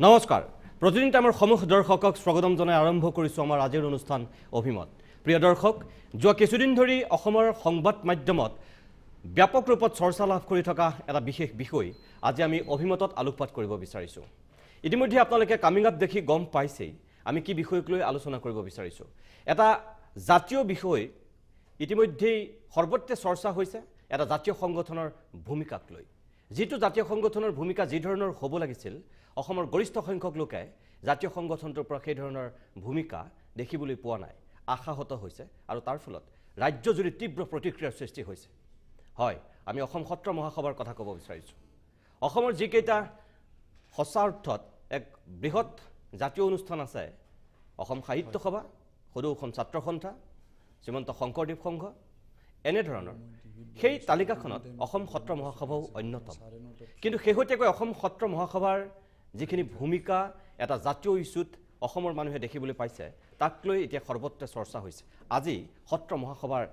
নমস্কাৰ প্ৰতিদিন টাইমৰ সমূহ দৰ্শকক স্বাগতম জনাই আৰম্ভ কৰিছো আমাৰ আজিৰ অনুষ্ঠান অভিমত প্ৰিয় দৰ্শক যোৱা কিছুদিন ধৰি অসমৰ সংবাদ মাধ্যমত ব্যাপক ৰূপত চৰ্চা লাভ কৰি থকা এটা বিশেষ বিষয় আজি আমি অভিমতত আলোকপাত কৰিব বিচাৰিছো ইতিমধ্যে আপোনালোকে কামিং আপ দেখি গম পাইছেই আমি কি বিষয়ক লৈ আলোচনা কৰিব বিচাৰিছো এটা জাতীয় বিষয় ইতিমধ্যে সৰ্বত্ৰে চৰ্চা হৈছে এটা জাতীয় সংগঠনৰ ভূমিকাক লৈ যেটো জাতীয় সংগঠনৰ ভূমিকা যি ধৰণৰ হ'ব লাগিছিল অসমৰ গৰিষ্ঠ সংখ্যক লোকে জাতীয় সংগঠনটোৰ পৰা সেই ধৰণৰ ভূমিকা দেখিবলৈ পোৱা নাই আশাহত হৈছে আৰু তাৰ ফলত ৰাজ্যজুৰি তীব্ৰ প্ৰতিক্ৰিয়াৰ সৃষ্টি হৈছে হয় আমি অসম সত্ৰ মহাসভাৰ কথা ক'ব বিচাৰিছো অসমৰ যিকেইটা সঁচা অৰ্থত এক বৃহৎ জাতীয় অনুষ্ঠান আছে অসম সাহিত্য সভা সদৌ অসম ছাত্ৰ সন্থা শ্ৰীমন্ত শংকৰদেৱ সংঘ এনে ধৰণৰ সেই তালিকাখনত অসম সত্ৰ মহাসভাও অন্যতম কিন্তু শেহতীয়াকৈ অসম সত্ৰ মহাসভাৰ যিখিনি ভূমিকা এটা জাতীয় ইস্যুত অসমৰ মানুহে দেখিবলৈ পাইছে তাক লৈ এতিয়া সৰ্বত্ৰে চৰ্চা হৈছে আজি সত্ৰ মহাসভাৰ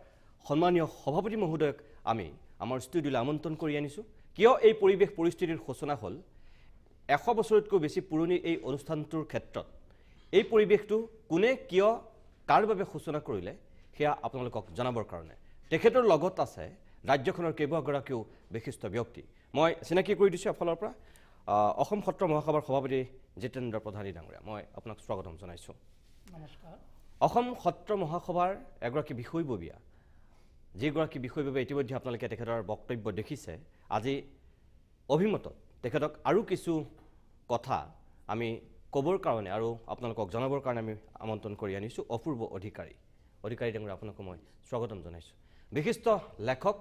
সন্মানীয় সভাপতি মহোদয়ক আমি আমাৰ ষ্টুডিঅ'লৈ আমন্ত্ৰণ কৰি আনিছোঁ কিয় এই পৰিৱেশ পৰিস্থিতিৰ সূচনা হ'ল 100 বছৰতকৈ বেছি পুৰণি এই অনুষ্ঠানটোৰ ক্ষেত্ৰত এই পৰিৱেশটো কোনে কিয় কাৰ বাবে সূচনা কৰিলে সেয়া আপোনালোকক জনাবৰ কাৰণে তেখেতৰ লগত আছে ৰাজ্যখনৰ কেইবাগৰাকীও বিশিষ্ট ব্যক্তি মই চিনাকি কৰি দিছোঁ এফালৰ পৰা অসম সত্ৰ মহাসভাৰ সভাপতি জিতেন্দ্ৰ প্ৰধানী ডাঙৰীয়া মই আপোনাক স্বাগতম জনাইছোঁ নমস্কাৰ অসম সত্ৰ মহাসভাৰ এগৰাকী বিষয়ববীয়া যিগৰাকী বিষয়ববীয়া ইতিমধ্যে আপোনালোকে তেখেতৰ বক্তব্য দেখিছে আজি অভিমতত তেখেতক আৰু কিছু কথা আমি ক'বৰ কাৰণে আৰু আপোনালোকক জনাবৰ কাৰণে আমি আমন্ত্ৰণ কৰি আনিছোঁ অপূৰ্ব অধিকাৰী ডাঙৰীয়া আপোনাক মই স্বাগতম জনাইছোঁ বিশিষ্ট লেখক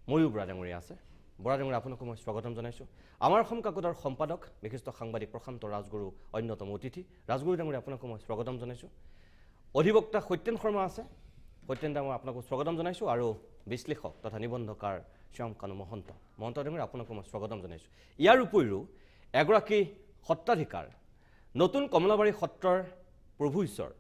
ময়ূৰ বৰা ডাঙৰীয়া আছে বৰা ডাঙৰীয়া আপোনাক মই স্বাগতম জনাইছোঁ আমাৰ অসম কাকতৰ সম্পাদক বিশিষ্ট সাংবাদিক প্ৰশান্ত ৰাজগুৰু অন্যতম অতিথি ৰাজগুৰু ডাঙৰীয়া আপোনাক মই স্বাগতম জনাইছোঁ অধিবক্তা সত্যেন শৰ্মা আছে সত্যেন ডাঙৰীয়া আপোনাক স্বাগতম জনাইছোঁ আৰু বিশ্লেষক তথা নিবন্ধকাৰ শ্যাম কানু মহন্ত ডাঙৰীয়া আপোনাক মই স্বাগতম জনাইছোঁ ইয়াৰ উপৰিও এগৰাকী সত্ৰাধিকাৰ নতুন কমলাবাৰী সত্ৰৰ প্ৰভু ঈশ্বৰ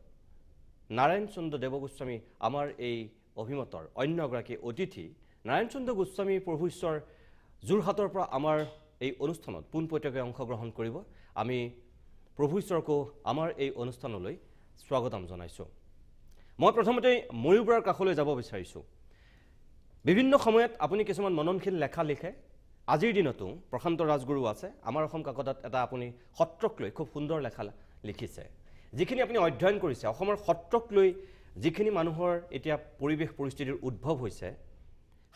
নাৰায়ণ চন্দ্ৰ দেৱ গোস্বামী আমাৰ এই অভিমতৰ অন্য এগৰাকী অতিথি নাৰায়ণ চন্দ্ৰ গোস্বামী প্ৰভু ঈশ্বৰ যোৰহাটৰ পৰা আমাৰ এই অনুষ্ঠানত পোনপটীয়াকৈ অংশগ্ৰহণ কৰিব আমি প্ৰভু ঈশ্বৰকো আমাৰ এই অনুষ্ঠানলৈ স্বাগতম জনাইছোঁ মই প্ৰথমতে ময়ূৰ বৰাৰ কাষলৈ যাব বিচাৰিছোঁ বিভিন্ন সময়ত আপুনি কিছুমান মননশীল লেখা লিখে আজিৰ দিনতো প্ৰশান্ত ৰাজগুৰু আছে আমাৰ অসম কাকতত এটা আপুনি সত্ৰক লৈ খুব সুন্দৰ লেখা লিখিছে যিখিনি আপুনি অধ্যয়ন কৰিছে অসমৰ সত্ৰক লৈ যিখিনি মানুহৰ এতিয়া পৰিৱেশ পৰিস্থিতিৰ উদ্ভৱ হৈছে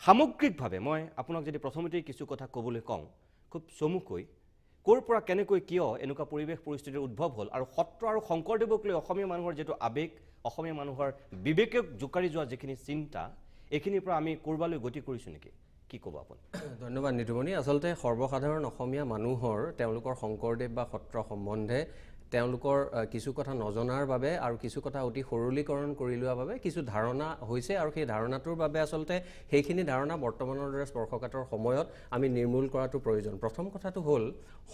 সামগ্ৰিকভাৱে মই আপোনাক যদি প্ৰথমতেই কিছু কথা ক'বলৈ কওঁ খুব চমুকৈ ক'ৰ পৰা কেনেকৈ কিয় এনেকুৱা পৰিৱেশ পৰিস্থিতিৰ উদ্ভৱ হ'ল আৰু সত্ৰ আৰু শংকৰদেৱক লৈ অসমীয়া মানুহৰ যিটো আৱেগ অসমীয়া মানুহৰ বিবেকক জোকাৰি যোৱা যিখিনি চিন্তা এইখিনিৰ পৰা আমি ক'ৰবালৈ গতি কৰিছোঁ নেকি কি ক'ব আপুনি ধন্যবাদ নিতুমণি আচলতে সৰ্বসাধাৰণ অসমীয়া মানুহৰ তেওঁলোকৰ শংকৰদেৱ বা সত্ৰ সম্বন্ধে তেওঁলোকৰ কিছু কথা নজনাৰ বাবে আৰু কিছু কথা অতি সৰলীকৰণ কৰি লোৱাৰ বাবে কিছু ধাৰণা হৈছে আৰু সেই ধাৰণাটোৰ বাবে আচলতে সেইখিনি ধাৰণা বৰ্তমানৰ দৰে স্পৰ্শকাতৰ সময়ত আমি নিৰ্মূল কৰাটো প্ৰয়োজন প্ৰথম কথাটো হ'ল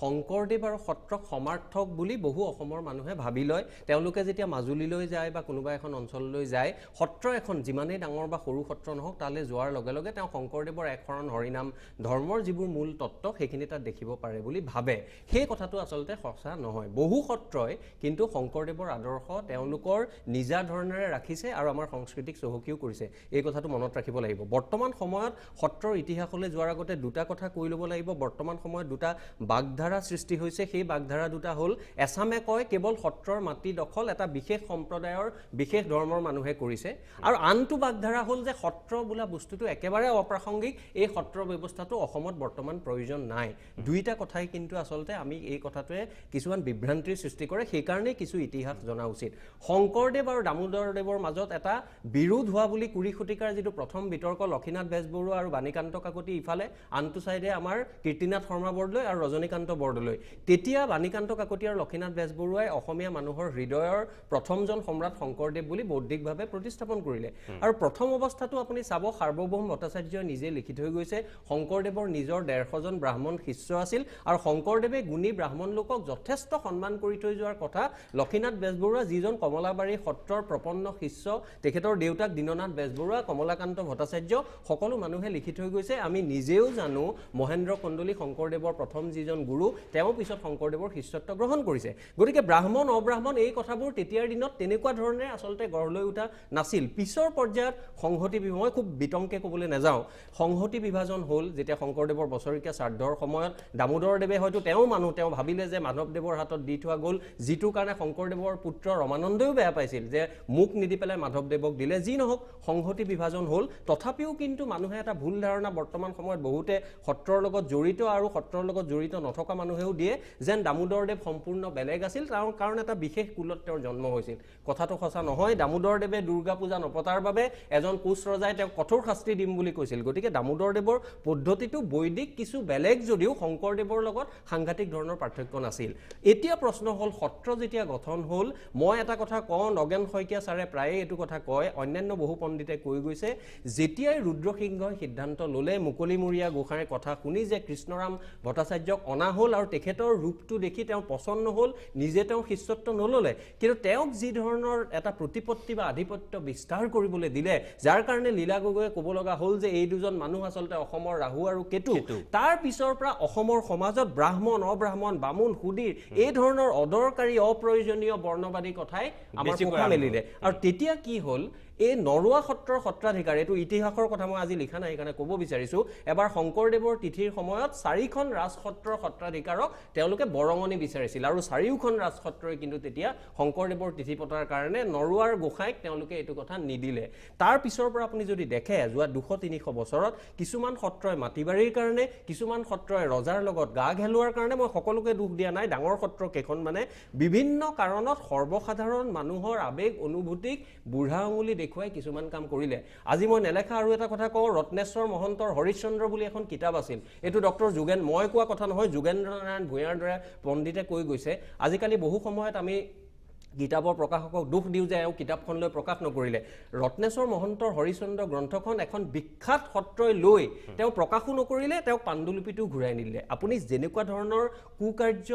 শংকৰদেৱ আৰু সত্ৰক সমাৰ্থক বুলি বহু অসমৰ মানুহে ভাবি লয় তেওঁলোকে যেতিয়া মাজুলীলৈ যায় বা কোনোবা এখন অঞ্চললৈ যায় সত্ৰ এখন যিমানেই ডাঙৰ বা সৰু সত্ৰ নহওক তালৈ যোৱাৰ লগে লগে তেওঁ শংকৰদেৱৰ একশৰণ হৰিনাম ধৰ্মৰ যিবোৰ মূল তত্ত্ব সেইখিনি তাত দেখিব পাৰে বুলি ভাবে সেই কথাটো আচলতে সঁচা নহয় বহু সত্ৰই কিন্তু শংকৰদেৱৰ আদৰ্শ তেওঁলোকৰ নিজা ধৰণেৰে ৰাখিছে আৰু আমাৰ সংস্কৃতিক চহকীও কৰিছে এই কথাটো মনত ৰাখিব লাগিব বৰ্তমান সময়ত সত্ৰৰ ইতিহাসলৈ যোৱাৰ আগতে দুটা কথা কৈ ল'ব লাগিব বৰ্তমান সময়ত দুটা বাগধাৰা সৃষ্টি হৈছে সেই বাগধাৰা দুটা হ'ল এছামে কয় কেৱল সত্ৰৰ মাটি দখল এটা বিশেষ সম্প্ৰদায়ৰ বিশেষ ধৰ্মৰ মানুহে কৰিছে আৰু আনটো বাগধাৰা হ'ল যে সত্ৰ বোলা বস্তুটো একেবাৰে অপ্ৰাসংগিক এই সত্ৰ ব্যৱস্থাটো অসমত বৰ্তমান প্ৰয়োজন নাই দুইটা কথাই কিন্তু আচলতে আমি এই কথাটোৱে কিছুমান বিভ্ৰান্তিৰ সৃষ্টি কৰে সেইকাৰণে কিছু ইতিহাস জনা উচিত শংকৰদেৱ আৰু দামোদৰদেৱৰ মাজত এটা বিৰোধ হোৱা বুলি 20 শতিকাৰ যিটো প্ৰথম বিতৰ্ক লক্ষীনাথ বেজবৰুৱা আৰু বাণীকান্ত কাকতি ইফালে আনটো সাইডে আমাৰ কীৰ্তিনাথ শৰ্মা বৰদলৈ আৰু ৰজনীকান্ত বৰদলৈ তেতিয়া বাণীকান্ত কাকতি আৰু লক্ষীনাথ বেজবৰুৱাই অসমীয়া মানুহৰ হৃদয়ৰ প্ৰথমজন সম্ৰাট শংকৰদেৱ বুলি বৌদ্ধিকভাৱে প্ৰতিস্থাপন কৰিলে আৰু প্ৰথম অৱস্থাটো আপুনি চাব সাৰ্বভৌম ভট্টাচাৰ্যই নিজে লিখি থৈ গৈছে শংকৰদেৱৰ নিজৰ 150 জন ব্ৰাহ্মণ শিষ্য আছিল আৰু শংকৰদেৱে গুণী ব্ৰাহ্মণ লোকক যথেষ্ট সন্মান কৰি থৈ যোৱাৰ কথা লক্ষীনাথ বেজবৰুৱা যিজন কমলাবাৰী সত্ৰৰ প্ৰপন্ন শিষ্য তেখেতৰ দেউতাক দীননাথ বেজবৰুৱা কমলাকান্ত ভট্টাচাৰ্য সকলো মানুহে লিখি থৈ গৈছে আমি নিজেও জানো মহেন্দ্ৰ কন্দলী শংকৰদেৱৰ প্ৰথম যিজন গুৰু তেওঁ পিছত শংকৰদেৱৰ শিষ্যত্ব গ্ৰহণ কৰিছে গতিকে ব্ৰাহ্মণ অব্ৰাহ্মণ এই কথাবোৰ তেতিয়াৰ দিনত তেনেকুৱা ধৰণে আচলতে গঢ় লৈ উঠা নাছিল পিছৰ পৰ্যায়ত সংহতি মই খুব বিতংকে ক'বলৈ নাযাওঁ সংহতি বিভাজন হ'ল যেতিয়া শংকৰদেৱৰ বছৰীয়া শ্ৰাদ্ধৰ সময়ত দামোদৰদেৱে হয়তো তেওঁ ভাবিলে যে মাধৱদেৱৰ হাতত দি থোৱা গ'ল যিটো কাৰণে শংকৰদেৱৰ পুত্ৰ ৰমানন্দইও বেয়া পাইছিল যে মোক নিদি পেলাই মাধৱদেৱক দিলে যি নহওক সংহতি বিভাজন হ'ল তথাপিও কিন্তু মানুহে এটা ভুল ধাৰণা বৰ্তমান সময়ত বহুতে সত্ৰৰ লগত জড়িত আৰু সত্ৰৰ লগত জড়িত নথকা মানুহেও দিয়ে যেন দামোদৰদেৱ সম্পূৰ্ণ বেলেগ আছিল কাৰণ এটা বিশেষ কুলত তেওঁৰ জন্ম হৈছিল কথাটো সঁচা নহয় দামোদৰদেৱে দুৰ্গা পূজা নপতাৰ বাবে এজন কোচ ৰজাই তেওঁক কঠোৰ শাস্তি দিম বুলি কৈছিল গতিকে দামোদৰদেৱৰ পদ্ধতিটো বৈদিক কিছু বেলেগ যদিও শংকৰদেৱৰ লগত সাংঘাতিক ধৰণৰ পাৰ্থক্য নাছিল এতিয়া প্ৰশ্ন হ'ল সত্ৰ যেতিয়া গঠন হ'ল মই এটা কথা কওঁ নগেন শইকীয়া ছাৰে প্ৰায়ে এইটো কথা কয় অন্যান্য বহু পণ্ডিতে কৈ গৈছে যেতিয়াই ৰুদ্ৰসিংহই সিদ্ধান্ত ল'লে মুকলিমূৰীয়া গোসাঁইৰ কথা শুনি যে কৃষ্ণৰাম ভট্টাচাৰ্যক অনা হ'ল আৰু তেখেতৰ ৰূপটো দেখি তেওঁ পচন্দ হ'ল নিজে তেওঁ শিষ্যত্ব নল'লে কিন্তু তেওঁক যি ধৰণৰ এটা প্ৰতিপত্তি বা আধিপত্য বিস্তাৰ কৰিবলৈ দিলে যাৰ কাৰণে লীলা গগৈয়ে ক'ব লগা হ'ল যে এই দুজন মানুহ আচলতে অসমৰ ৰাহু আৰু কেতু তাৰ পিছৰ পৰা অসমৰ সমাজত ব্ৰাহ্মণ অব্ৰাহ্মণ বামুণ সুদীৰ এই ধৰণৰ অদৰকাৰী অপ্ৰয়োজনীয় বৰ্ণবাদী কথাই আমাৰ পোখা মেলিলে আৰু তেতিয়া কি হ'ল এই নৰুৱা সত্ৰৰ সত্ৰাধিকাৰ এইটো ইতিহাসৰ কথা মই আজি লিখা নাই সেইকাৰণে ক'ব বিচাৰিছোঁ এবাৰ শংকৰদেৱৰ তিথিৰ সময়ত 4খন ৰাজসত্ৰৰ সত্ৰাধিকাৰক তেওঁলোকে বৰঙণি বিচাৰিছিল আৰু 4খন ৰাজসত্ৰই কিন্তু তেতিয়া শংকৰদেৱৰ তিথি পতাৰ কাৰণে নৰুৱাৰ গোসাঁইক তেওঁলোকে এইটো কথা নিদিলে তাৰ পিছৰ পৰা আপুনি যদি দেখে যোৱা 200-300 বছৰত কিছুমান সত্ৰই মাটিবাৰীৰ কাৰণে কিছুমান সত্ৰই ৰজাৰ লগত গা ঘেলোৱাৰ কাৰণে মই সকলোকে দুখ দিয়া নাই ডাঙৰ সত্ৰ কেইখন মানে বিভিন্ন কাৰণত সৰ্বসাধাৰণ মানুহৰ আবেগ অনুভূতিক বুঢ়া আঙুলি দেখুৱাই কিছুমান কাম কৰিলে আজি মই নেলেখা আৰু এটা কথা কওঁ ৰত্নেশ্বৰ মহন্তৰ হৰিশ্চন্দ্ৰ বুলি এখন কিতাপ আছিল এইটো ডক্টৰ মই কোৱা কথা নহয় যোগেন্দ্ৰ নাৰায়ণ ভূঞাৰ দৰে পণ্ডিতে কৈ গৈছে আজিকালি বহু সময়ত আমি কিতাপৰ প্ৰকাশকক দুখ দিওঁ যে এওঁ কিতাপখন লৈ প্ৰকাশ নকৰিলে ৰত্নেশ্বৰ মহন্তৰ হৰিশ্চন্দ্ৰ গ্ৰন্থখন এখন বিখ্যাত সত্ৰই লৈ তেওঁ প্ৰকাশো নকৰিলে তেওঁক পাণ্ডুলিপিটো ঘূৰাই নিদিলে আপুনি যেনেকুৱা ধৰণৰ কুকাৰ্য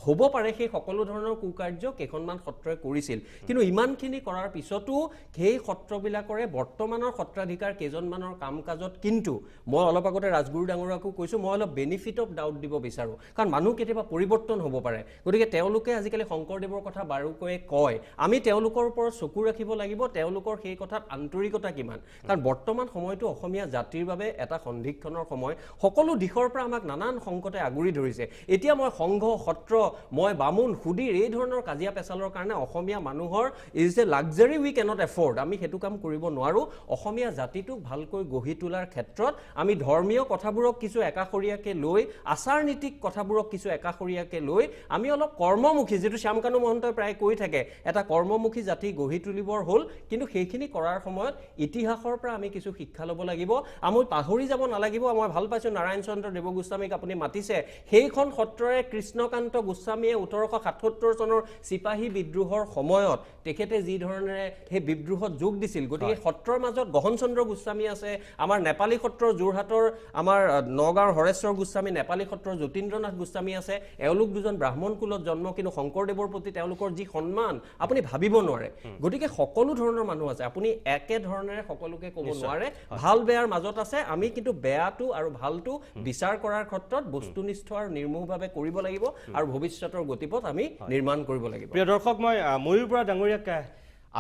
হ'ব পাৰে সেই সকলো ধৰণৰ কুকাৰ্য কেইখনমান সত্ৰই কৰিছিল কিন্তু ইমানখিনি কৰাৰ পিছতো সেই সত্ৰবিলাকৰে বৰ্তমানৰ সত্ৰাধিকাৰ কেইজনমানৰ কাম কাজত কিন্তু মই অলপ আগতে ৰাজগুৰু ডাঙৰীয়াকো কৈছোঁ মই অলপ বেনিফিট অফ ডাউট দিব বিচাৰোঁ কাৰণ মানুহ কেতিয়াবা পৰিৱৰ্তন হ'ব পাৰে গতিকে তেওঁলোকে আজিকালি শংকৰদেৱৰ কথা বাৰুকৈ কয় আমি তেওঁলোকৰ ওপৰত চকু ৰাখিব লাগিব তেওঁলোকৰ সেই কথাত আন্তৰিকতা কিমান কাৰণ বৰ্তমান সময়টো অসমীয়া জাতিৰ বাবে এটা সন্ধিক্ষণৰ সময় সকলো দিশৰ পৰা আমাক নানান সংকটে আগুৰি ধৰিছে এতিয়া মই সংঘ সত্ৰ মই বামুণ সুদীৰ এই ধৰণৰ কাজিয়া পেচালৰ কাৰণে অসমীয়া মানুহৰ is a luxury we cannot afford আমি সেইটো কাম কৰিব নোৱাৰোঁ অসমীয়া জাতিটোক ভালকৈ গঢ়ি তোলাৰ ক্ষেত্ৰত আমি ধৰ্মীয় কথাবোৰক কিছু একাষৰীয়াকৈ লৈ আচাৰ নীতিক কথাবোৰক কিছু একাষৰীয়াকৈ লৈ আমি অলপ কৰ্মমুখী যিটো শ্যামকানু মহন্তই প্ৰায় কৈ থাকে এটা কৰ্মমুখী জাতি গঢ়ি তুলিবৰ হ'ল কিন্তু সেইখিনি কৰাৰ সময়ত ইতিহাসৰ পৰা আমি কিছু শিক্ষা ল'ব লাগিব আমি পাহৰি যাব নালাগিব মই ভাল পাইছোঁ নাৰায়ণ চন্দ্ৰ দেৱগোস্বামীক আপুনি মাতিছে সেইখন সত্ৰৰে কৃষ্ণকান্ত গোস্বামীয়ে 1877 চনৰ চিপাহী বিদ্ৰোহৰ সময়ত তেখেতে যি ধৰণেৰে সেই বিদ্ৰোহত যোগ দিছিল গতিকে সত্ৰৰ মাজত গহন চন্দ্ৰ গোস্বামী আছে আমাৰ নেপালী সত্ৰৰ যোৰহাটৰ আমাৰ নগাঁৱৰ হৰেশ্বৰ গোস্বামী নেপালী সত্ৰৰ যতীন্দ্ৰনাথ গোস্বামী আছে এওঁলোক দুজন ব্ৰাহ্মণ কুলত জন্ম কিন্তু শংকৰদেৱৰ প্ৰতি তেওঁলোকৰ যি সন্মান আপুনি ভাবিব নোৱাৰে গতিকে সকলো ধৰণৰ মানুহ আছে আপুনি একে ধৰণেৰে সকলোকে ক'ব নোৱাৰে ভাল বেয়াৰ মাজত আছে আমি কিন্তু বেয়াটো আৰু ভালটো বিচাৰ কৰাৰ ক্ষেত্ৰত বস্তুনিষ্ঠ আৰু নিৰ্মোহভাৱে কৰিব লাগিব আৰু ভৱিষ্যতৰ গতিপথ আমি নিৰ্মাণ কৰিব লাগিব প্ৰিয় দৰ্শক মই ময়ূৰ বৰা ডাঙৰীয়াক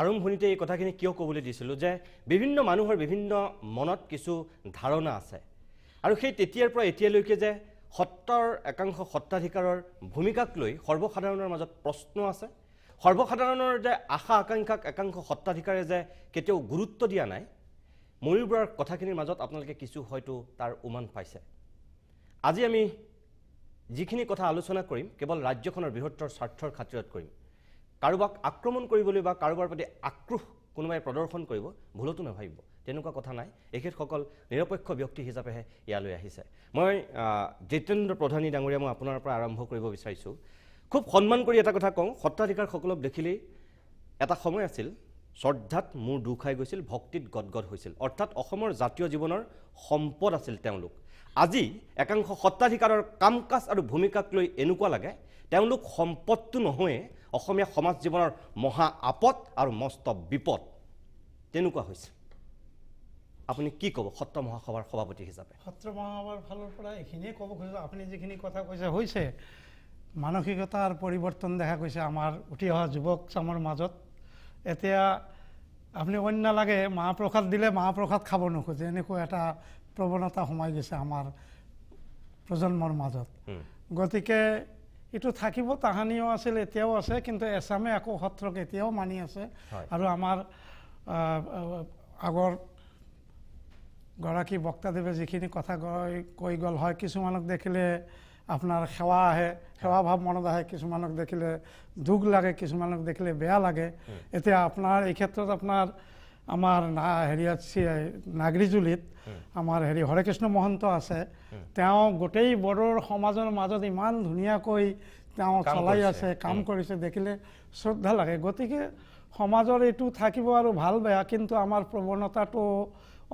আৰম্ভণিতে এই কথাখিনি কিয় ক'বলৈ দিছিলোঁ যে বিভিন্ন মানুহৰ বিভিন্ন মনত কিছু ধাৰণা আছে আৰু সেই তেতিয়াৰ পৰা এতিয়ালৈকে যে সত্ৰৰ একাংশ সত্ৰাধিকাৰৰ ভূমিকাক লৈ সৰ্বসাধাৰণৰ মাজত প্ৰশ্ন আছে সৰ্বসাধাৰণৰ যে আশা আকাংক্ষাক একাংশ সত্ৰাধিকাৰে যে কেতিয়াও গুৰুত্ব দিয়া নাই ময়ূৰ বৰাৰ কথাখিনিৰ মাজত আপোনালোকে কিছু হয়তো তাৰ উমান পাইছে আজি আমি যিখিনি কথা আলোচনা কৰিম কেৱল ৰাজ্যখনৰ বৃহত্তৰ স্বাৰ্থৰ খাতিৰত কৰিম কাৰোবাক আক্ৰমণ কৰিবলৈ বা কাৰোবাৰ প্ৰতি আক্ৰোশ কোনোবাই প্ৰদৰ্শন কৰিব ভুলতো নাভাবিব তেনেকুৱা কথা নাই এখেতসকল নিৰপেক্ষ ব্যক্তি হিচাপেহে ইয়ালৈ আহিছে মই জিতেন্দ্ৰ প্ৰধানী ডাঙৰীয়া মই আপোনাৰ পৰা আৰম্ভ কৰিব বিচাৰিছোঁ খুব সন্মান কৰি এটা কথা কওঁ সত্ৰাধিকাৰসকলক দেখিলেই এটা সময় আছিল শ্ৰদ্ধাত মূৰ দুখাই গৈছিল ভক্তিত গদগদ হৈছিল অৰ্থাৎ অসমৰ জাতীয় জীৱনৰ সম্পদ আছিল তেওঁলোক আজি একাংশ সত্ৰাধিকাৰৰ কাম কাজ আৰু ভূমিকাক লৈ এনেকুৱা লাগে তেওঁলোক সম্পদটো নহয়ে অসমীয়া সমাজ জীৱনৰ মহা আপদ আৰু মস্ত বিপদ তেনেকুৱা হৈছে আপুনি কি ক'ব সত্ৰ মহাসভাৰ সভাপতি হিচাপে সত্ৰ মহাসভাৰ ফালৰ পৰা এইখিনিয়ে ক'ব খুজিছোঁ আপুনি যিখিনি কথা কৈছে হৈছে মানসিকতাৰ পৰিৱৰ্তন দেখা গৈছে আমাৰ উঠি অহা যুৱক চামৰ মাজত এতিয়া আপুনি অন্য লাগে মাহ প্ৰসাদ দিলে মাহ প্ৰসাদ খাব নোখোজে এনেকুৱা এটা প্ৰৱণতা সোমাই গৈছে আমাৰ প্ৰজন্মৰ মাজত গতিকে এইটো থাকিব তাহানিও আছিল এতিয়াও আছে কিন্তু এছামে আকৌ সত্ৰক এতিয়াও মানি আছে আৰু আমাৰ আগৰ গৰাকী বক্তাদেৱে যিখিনি কথা কৈ গ'ল হয় কিছুমানক দেখিলে আপোনাৰ সেৱা আহে সেৱা ভাৱ মনত আহে কিছুমানক দেখিলে দুখ লাগে কিছুমানক দেখিলে বেয়া লাগে এতিয়া আপোনাৰ এই ক্ষেত্ৰত আপোনাৰ আমাৰ হেৰিয়াত নাগৰিজুলিত আমাৰ হৰেকৃষ্ণ মহন্ত আছে তেওঁ গোটেই বড়োৰ সমাজৰ মাজত ইমান ধুনীয়াকৈ তেওঁ চলাই আছে কাম কৰিছে দেখিলে শ্ৰদ্ধা লাগে গতিকে সমাজৰ এইটো থাকিব আৰু ভাল বেয়া কিন্তু আমাৰ প্ৰৱণতাটো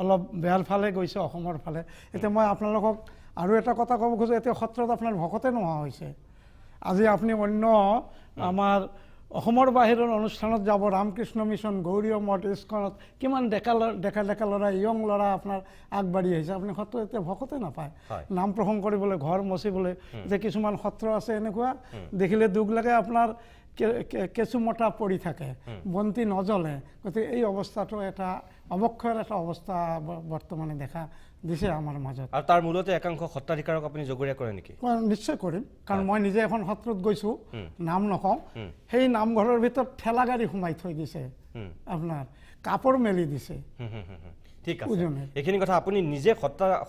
অলপ বেয়াৰ ফালে গৈছে অসমৰ ফালে এতিয়া মই আপোনালোকক আৰু এটা কথা ক'ব খোজোঁ এতিয়া সত্ৰত আপোনাৰ ভকতে নোহোৱা হৈছে আজি আপুনি অন্য আমাৰ অসমৰ বাহিৰৰ অনুষ্ঠানত যাব ৰামকৃষ্ণ মিছন গৌৰীয় মঠ ইস্কনত কিমান ডেকা ল'ৰা ইয়ং ল'ৰা আপোনাৰ আগবাঢ়ি আহিছে আপুনি সত্ৰ এতিয়া ভকতে নাপায় নাম প্ৰসংগ কৰিবলৈ ঘৰ মচিবলৈ যে কিছুমান সত্ৰ আছে এনেকুৱা দেখিলে দুখ লাগে আপোনাৰ কেঁচুমতা পৰি থাকে বন্তি নজ্বলে গতিকে এই অৱস্থাটো এটা অৱক্ষয়ৰ এটা অৱস্থা বৰ্তমানে দেখা দিছে আমাৰ মাজত আৰু তাৰ মূলতে একাংশ সত্ৰাধিকাৰক আপুনি জগৰীয়া কৰে নেকি নিশ্চয় কৰিম কাৰণ মই নিজে এখন সত্ৰত গৈছোঁ নাম নকওঁ সেই নামঘৰৰ ভিতৰত ঠেলা গাড়ী সোমাই থৈ দিছে আপোনাৰ কাপোৰ মেলি দিছে ঠিক আছে এইখিনি কথা আপুনি নিজে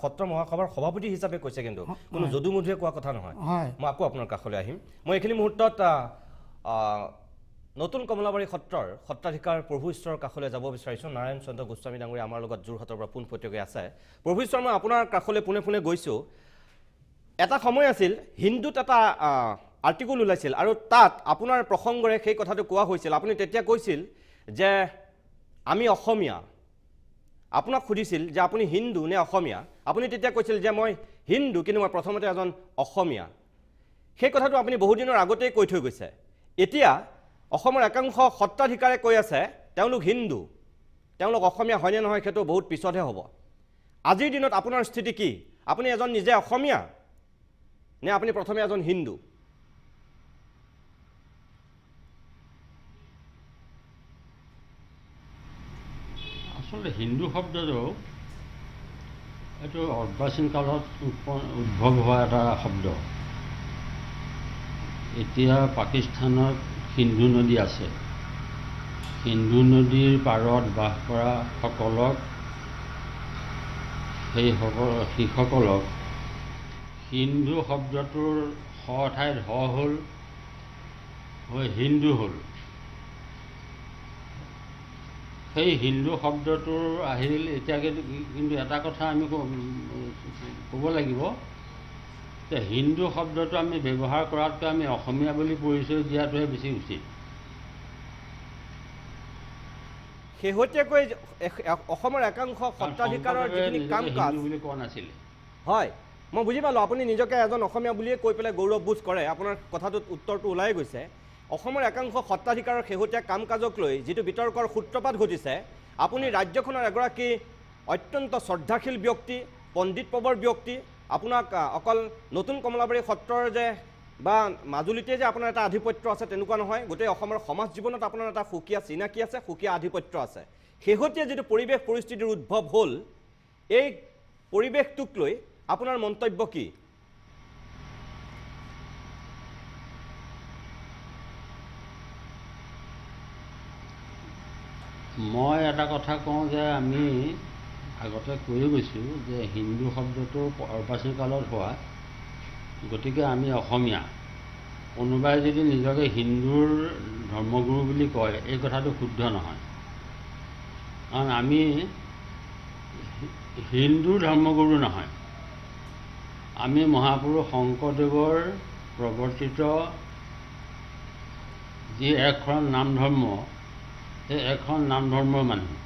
সত্ৰ মহাসভাৰ সভাপতি হিচাপে কৈছে কিন্তু কোনো যদুমধুৰে কোৱা কথা নহয় মই আকৌ আপোনাৰ কাষলৈ আহিম মই এইখিনি মুহূৰ্তত নতুন কমলাবাৰী সত্ৰৰ সত্ৰাধিকাৰ প্ৰভু ঈশ্বৰৰ কাষলৈ যাব বিচাৰিছোঁ নাৰায়ণ চন্দ্ৰ গোস্বামী ডাঙৰীয়া আমাৰ লগত যোৰহাটৰ পৰা পোনপটীয়াকৈ আছে প্ৰভু ঈশ্বৰ মই আপোনাৰ কাষলৈ পোনে গৈছোঁ এটা সময় আছিল হিন্দুত এটা আৰ্টিকল ওলাইছিল আৰু তাত আপোনাৰ প্ৰসংগৰে সেই কথাটো কোৱা হৈছিল আপুনি তেতিয়া কৈছিল যে আমি অসমীয়া আপোনাক সুধিছিল যে আপুনি হিন্দু নে অসমীয়া আপুনি তেতিয়া কৈছিল যে মই হিন্দু কিন্তু মই প্ৰথমতে এজন অসমীয়া সেই কথাটো আপুনি বহুদিনৰ আগতেই কৈ থৈ গৈছে এতিয়া অসমৰ একাংশ সত্ৰাধিকাৰে কৈ আছে তেওঁলোক হিন্দু তেওঁলোক অসমীয়া হয়নে নহয় সেইটো বহুত পিছতহে হ'ব আজিৰ দিনত আপোনাৰ স্থিতি কি আপুনি এজন নিজে অসমীয়া নে আপুনি প্ৰথমে এজন হিন্দু আসলে হিন্দু শব্দটো এইটো অৰ্বাচীন কালত উদ্ভৱ হোৱা এটা শব্দ এতিয়া পাকিস্তানত সিন্ধু নদী আছে সিন্ধু নদীৰ পাৰত বাস কৰা সকলক সেইসকলক হিন্দু শব্দটোৰ স ঠাইত হ হ'ল হৈ হিন্দু হ'ল সেই হিন্দু শব্দটোৰ আহিল এতিয়া কিন্তু এটা কথা আমি ক'ব লাগিব যে হিন্দু শব্দটো আমি ব্যৱহাৰ কৰাতকৈ আমি অসমীয়া বুলি পৰিচয় দিয়াটোহে বেছি উচিত শেহতীয়াকৈ অসমৰ একাংশ সত্ৰাধিকাৰৰ যিখিনি কাম কাজ বুলি কোৱা নাছিলে হয় মই বুজি পালোঁ আপুনি নিজকে এজন অসমীয়া বুলিয়ে কৈ পেলাই গৌৰৱবোধ কৰে আপোনাৰ কথাটোত উত্তৰটো ওলাই গৈছে অসমৰ একাংশ সত্ৰাধিকাৰৰ শেহতীয়া কাম কাজক লৈ যিটো বিতৰ্কৰ সূত্ৰপাত ঘটিছে আপুনি ৰাজ্যখনৰ এগৰাকী অত্যন্ত শ্ৰদ্ধাশীল ব্যক্তি পণ্ডিত প্ৰবৰ ব্যক্তি আপোনাক অকল নতুন কমলাবাৰী সত্ৰৰ যে বা মাজুলীতে যে আপোনাৰ এটা আধিপত্য আছে তেনেকুৱা নহয় গোটেই অসমৰ সমাজ জীৱনত আপোনাৰ এটা সুকীয়া চিনাকি আছে সুকীয়া আধিপত্য আছে শেহতীয়া যিটো পৰিৱেশ পৰিস্থিতিৰ উদ্ভৱ হ'ল এই পৰিৱেশটোক লৈ আপোনাৰ মন্তব্য কি মই এটা কথা কওঁ যে আমি আগতে কৈ গৈছোঁ যে হিন্দু শব্দটো অৰ্বাচীন কালত হোৱা গতিকে আমি অসমীয়া কোনোবাই যদি নিজকে হিন্দুৰ ধৰ্মগুৰু বুলি কয় এই কথাটো শুদ্ধ নহয় কাৰণ আমি হিন্দুৰ ধৰ্মগুৰু নহয় আমি মহাপুৰুষ শংকৰদেৱৰ প্ৰৱৰ্তিত যি এখন নাম ধৰ্ম সেই এখন নাম ধৰ্মৰ মানুহ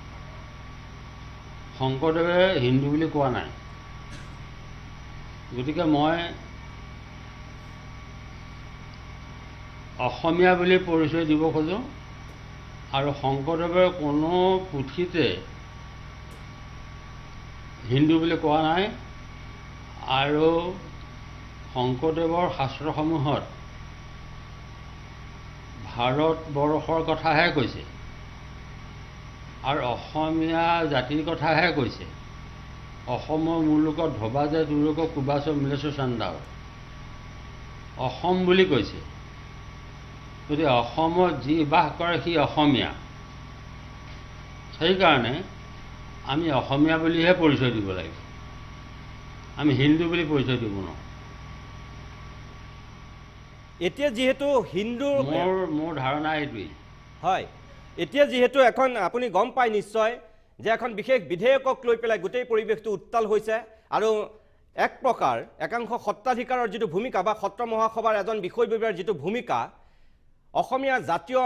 শংকৰদেৱে হিন্দু বুলি কোৱা নাই গতিকে মই অসমীয়া বুলি পৰিচয় দিব খোজোঁ আৰু শংকৰদেৱৰ কোনো পুথিতে হিন্দু বুলি কোৱা নাই আৰু শংকৰদেৱৰ শাস্ত্ৰসমূহত ভাৰতবৰ্ষৰ কথাহে কৈছে আৰু অসমীয়া জাতিৰ কথাহে কৈছে। অসমৰ মূলকত ধবা যে তোৰক কুবাচ মিলেছ চান্দাও অসম বুলি কৈছে। গতিকে অসমত যি বাস কৰে সি অসমীয়া। সেইকাৰণে আমি অসমীয়া বুলিহে পৰিচয় দিব লাগিব, আমি হিন্দু বুলি পৰিচয় দিব নোৱাৰোঁ। এতিয়া যিহেতু হিন্দু মোৰ ধাৰণা এইটোৱেই। হয়, এতিয়া যিহেতু এখন আপুনি গম পায় নিশ্চয় যে এখন বিশেষ বিধেয়কক লৈ পেলাই গোটেই পৰিৱেশটো উত্তাল হৈছে আৰু এক প্ৰকাৰ একাংশ সত্ৰাধিকাৰৰ যিটো ভূমিকা বা সত্ৰ মহাসভাৰ এজন বিষয়ববীয়াৰ যিটো ভূমিকা, অসমীয়া জাতীয়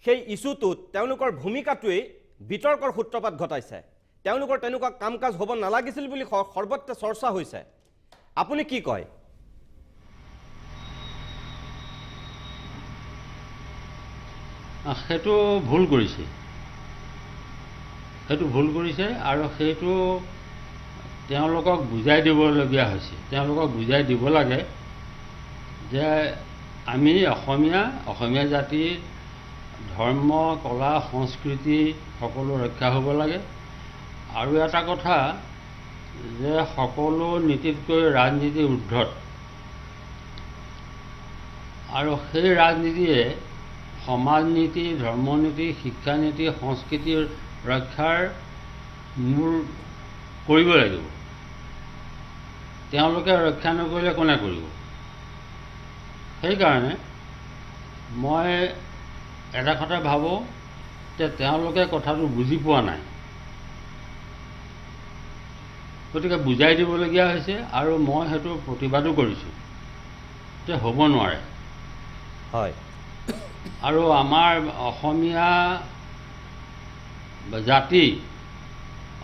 সেই ইছ্যুটোত তেওঁলোকৰ ভূমিকাটোৱেই বিতৰ্কৰ সূত্ৰপাত ঘটাইছে। তেওঁলোকৰ তেনেকুৱা কাম কাজ হ'ব নালাগিছিল বুলি সৰ্বত্ৰ চৰ্চা হৈছে। আপুনি কি কয়? সেইটো ভুল কৰিছে, আৰু সেইটো তেওঁলোকক বুজাই দিবলগীয়া হৈছে। তেওঁলোকক বুজাই দিব লাগে যে আমি অসমীয়া জাতিৰ ধৰ্ম, কলা, সংস্কৃতি সকলো ৰক্ষা হ'ব লাগে। আৰু এটা কথা যে সকলো নীতিতকৈ ৰাজনীতি ঊৰ্ধত, আৰু সেই ৰাজনীতিয়ে সমাজ নীতি, ধৰ্মনীতি, শিক্ষানীতি, সংস্কৃতিৰ ৰক্ষাৰ মূল কৰিব লাগিব। তেওঁলোকে ৰক্ষা নকৰিলে কোনে কৰিব? সেইকাৰণে মই এটা কথা ভাবোঁ যে তেওঁলোকে কথাটো বুজি পোৱা নাই, গতিকে বুজাই দিবলগীয়া হৈছে। আৰু মই সেইটো প্ৰতিবাদো কৰিছোঁ যে হ'ব নোৱাৰে। হয়, আৰু আমাৰ অসমীয়া জাতি,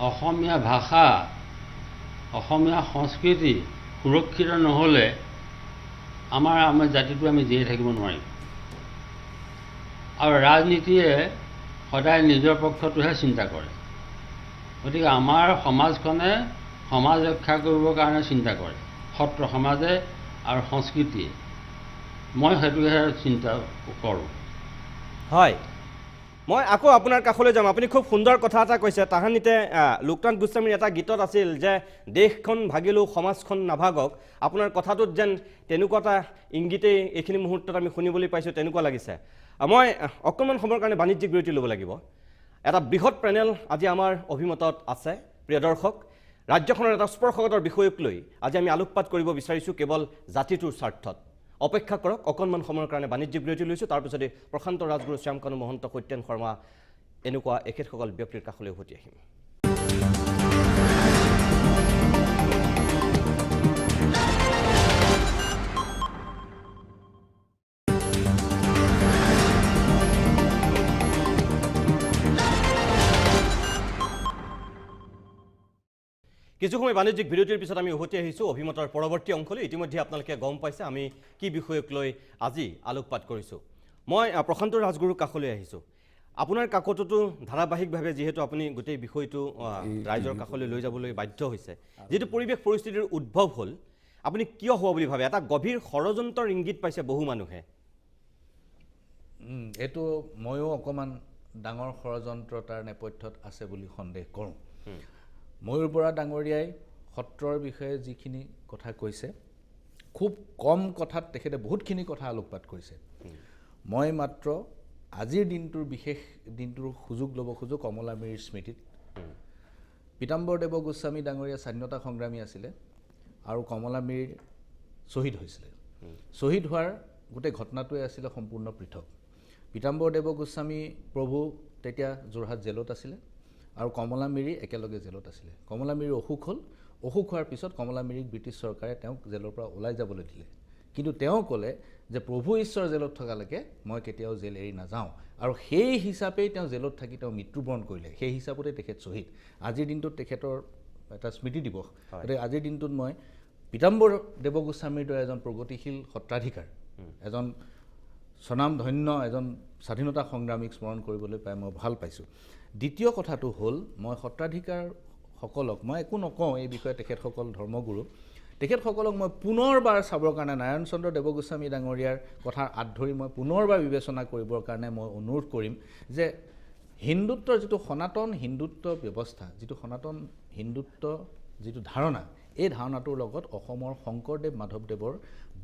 অসমীয়া ভাষা, অসমীয়া সংস্কৃতি সুৰক্ষিত নহ'লে আমাৰ জাতিটো আমি জীয়াই থাকিব নোৱাৰিম। আৰু ৰাজনীতিয়ে সদায় নিজৰ পক্ষটোহে চিন্তা কৰে। গতিকে আমাৰ সমাজখনে সমাজ ৰক্ষা কৰিবৰ কাৰণে চিন্তা কৰে, সত্ৰ সমাজে আৰু সংস্কৃতিয়ে। মই সেইটোহে চিন্তা কৰোঁ। হয়, মই আকৌ আপোনাৰ কাষলৈ যাম। আপুনি খুব সুন্দৰ কথা এটা কৈছে। তাহানিতে লোকনাথ গোস্বামীৰ এটা গীতত আছিল যে দেশখন ভাগিলেও সমাজখন নাভাগক। আপোনাৰ কথাটোত যেন তেনেকুৱা এটা ইংগিতেই এইখিনি মুহূৰ্তত আমি শুনিবলৈ পাইছোঁ, তেনেকুৱা লাগিছে। মই অকণমান সময়ৰ কাৰণে বাণিজ্যিক বিৰতি ল'ব লাগিব। এটা বৃহৎ পেনেল আজি আমাৰ অভিমতত আছে। প্ৰিয় দৰ্শক, ৰাজ্যখনৰ এটা স্পৰ্শকাতৰ বিষয়ক লৈ আজি আমি আলোকপাত কৰিব বিচাৰিছোঁ কেৱল জাতিটোৰ স্বাৰ্থত। অপেক্ষা কৰক, অকণমান সময়ৰ কাৰণে বাণিজ্যিক বিৰতি লৈছোঁ। তাৰপিছতে প্ৰশান্ত ৰাজগুৰু, শ্যামকানু মহন্ত, সত্যেন শৰ্মা এনেকুৱা এখেতসকল ব্যক্তিৰ কাষলৈ উভতি আহিম। কিছু সময় বাণিজ্যিক বিৰতিৰ পিছত আমি উভতি আহিছোঁ অভিমতৰ পৰৱৰ্তী অংশলৈ। ইতিমধ্যে আপোনালোকে গম পাইছে আমি কি বিষয়ক লৈ আজি আলোকপাত কৰিছোঁ। মই প্ৰশান্ত ৰাজগুৰুৰ কাষলৈ আহিছোঁ। আপোনাৰ কাকততো ধাৰাবাহিকভাৱে যিহেতু আপুনি গোটেই বিষয়টো ৰাইজৰ কাষলৈ লৈ যাবলৈ বাধ্য হৈছে, যিটো পৰিৱেশ পৰিস্থিতিৰ উদ্ভৱ হ'ল, আপুনি কিয় হ'ব বুলি ভাবে? এটা গভীৰ ষড়যন্ত্ৰৰ ইংগিত পাইছে বহু মানুহে। এইটো ময়ো অকণমান ডাঙৰ ষড়যন্ত্ৰতাৰ নেপথ্যত আছে বুলি সন্দেহ কৰোঁ। ময়ূৰ বৰা ডাঙৰীয়াই সত্ৰৰ বিষয়ে যিখিনি কথা কৈছে, খুব কম কথাত তেখেতে বহুতখিনি কথা আলোকপাত কৰিছে। মই মাত্ৰ আজিৰ বিশেষ দিনটোৰ সুযোগ ল'ব খোজোঁ কমলামীৰ স্মৃতিত। পীতাম্বৰদেৱ গোস্বামী ডাঙৰীয়া স্বাধীনতা সংগ্ৰামী আছিলে আৰু কমলামীৰ শ্বহীদ হৈছিলে। শ্বহীদ হোৱাৰ গোটেই ঘটনাটোৱে আছিলে সম্পূৰ্ণ পৃথক। পীতাম্বৰদেৱ গোস্বামী প্ৰভু তেতিয়া যোৰহাট জেলত আছিলে আৰু কমলামীৰি একেলগে জেলত আছিলে। কমলামীৰিৰ অসুখ হ'ল, অসুখ হোৱাৰ পিছত কমলামীৰিক ব্ৰিটিছ চৰকাৰে তেওঁক জেলৰ পৰা ওলাই যাবলৈ দিলে। কিন্তু তেওঁ ক'লে যে প্ৰভু ঈশ্বৰ জেলত থকালৈকে মই কেতিয়াও জেল এৰি নাযাওঁ, আৰু সেই হিচাপেই তেওঁ জেলত থাকি তেওঁ মৃত্যুবৰণ কৰিলে। সেই হিচাপতে তেখেত শ্বহীদ। আজিৰ দিনটোত তেখেতৰ এটা স্মৃতি দিৱস। গতিকে আজিৰ দিনটোত মই পীতাম্বৰদেৱ গোস্বামীৰ দৰে এজন প্ৰগতিশীল সত্ৰাধিকাৰ, এজন স্বনামধন্য এজন স্বাধীনতা সংগ্ৰামীক স্মৰণ কৰিবলৈ পাই মই ভাল পাইছোঁ। দ্বিতীয় কথাটো হ'ল মই সত্ৰাধিকাৰসকলক মই একো নকওঁ এই বিষয়ে, তেখেতসকল ধৰ্মগুৰু, তেখেতসকলক মই পুনৰবাৰ চাবৰ কাৰণে নাৰায়ণ চন্দ্ৰ দেৱগোস্বামী ডাঙৰীয়াৰ কথাৰ আঁত ধৰি মই পুনৰবাৰ বিবেচনা কৰিবৰ কাৰণে মই অনুৰোধ কৰিম যে হিন্দুত্বৰ যিটো সনাতন হিন্দুত্ব ব্যৱস্থা, যিটো সনাতন হিন্দুত্ব যিটো ধাৰণা, এই ধাৰণাটোৰ লগত অসমৰ শংকৰদেৱ মাধৱদেৱৰ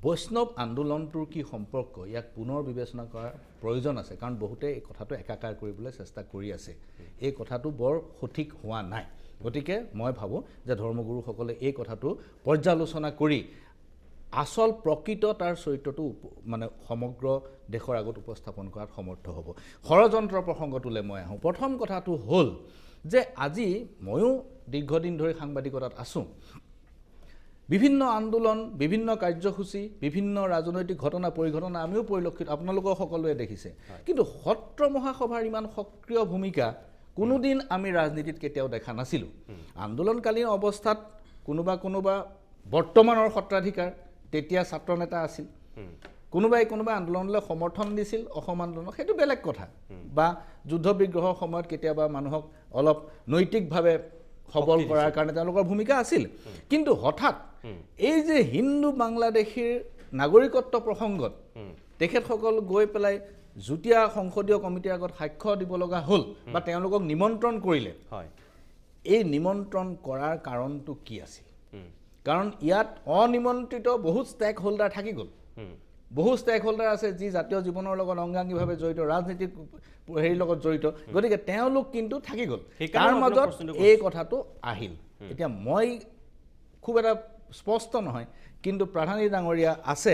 বৈষ্ণৱ আন্দোলনটোৰ কি সম্পৰ্ক, ইয়াক পুনৰ বিবেচনা কৰাৰ প্ৰয়োজন আছে। কাৰণ বহুতে এই কথাটো একাকাৰ কৰিবলৈ চেষ্টা কৰি আছে, এই কথাটো বৰ সঠিক হোৱা নাই। গতিকে মই ভাবোঁ যে ধৰ্মগুৰুসকলে এই কথাটো পৰ্যালোচনা কৰি আচল প্ৰকৃত তাৰ চৰিত্ৰটো মানে সমগ্ৰ দেশৰ আগত উপস্থাপন কৰাত সমৰ্থ হ'ব। ষড়যন্ত্ৰৰ প্ৰসংগটোলৈ মই আহোঁ। প্ৰথম কথাটো হ'ল যে আজি ময়ো দীৰ্ঘদিন ধৰি সাংবাদিকতাত আছোঁ। বিভিন্ন আন্দোলন, বিভিন্ন কাৰ্যসূচী, বিভিন্ন ৰাজনৈতিক ঘটনা পৰিঘটনা আমিও পৰিলক্ষিত, আপোনালোকৰ সকলোৱে দেখিছে। কিন্তু সত্ৰ মহাসভাৰ ইমান সক্ৰিয় ভূমিকা কোনোদিন আমি ৰাজনীতিত কেতিয়াও দেখা নাছিলোঁ। আন্দোলনকালীন অৱস্থাত কোনোবা বৰ্তমানৰ সত্ৰাধিকাৰ, তেতিয়া ছাত্ৰ নেতা আছিল, কোনোবাই আন্দোলনলৈ সমৰ্থন দিছিল, অসম আন্দোলনক, সেইটো বেলেগ কথা। বা যুদ্ধ বিগ্ৰহৰ সময়ত কেতিয়াবা মানুহক অলপ নৈতিকভাৱে সবল কৰাৰ কাৰণে তেওঁলোকৰ ভূমিকা আছিল। কিন্তু হঠাৎ এই যে হিন্দু বাংলাদেশীৰ নাগৰিকত্ব প্ৰসংগত তেখেতসকল গৈ পেলাই যুটীয়া সংসদীয় কমিটিৰ আগত সাক্ষ্য দিব লগা হ'ল বা তেওঁলোকক নিমন্ত্ৰণ কৰিলে। এই নিমন্ত্ৰণ কৰাৰ কাৰণটো কি আছিল? কাৰণ ইয়াত অনিমন্ত্ৰিত বহুত ষ্টেক হোল্ডাৰ থাকি গ'ল। বহু ষ্টেক হোল্ডাৰ আছে যি জাতীয় জীৱনৰ লগত অংগাংগীভাৱে জড়িত, ৰাজনীতিক হেৰিৰ লগত জড়িত। গতিকে তেওঁলোক কিন্তু থাকি গ'ল, তাৰ মাজত এই কথাটো আহিল। এতিয়া মই খুব এটা স্পষ্ট নহয়, কিন্তু প্ৰধানী ডাঙৰীয়া আছে,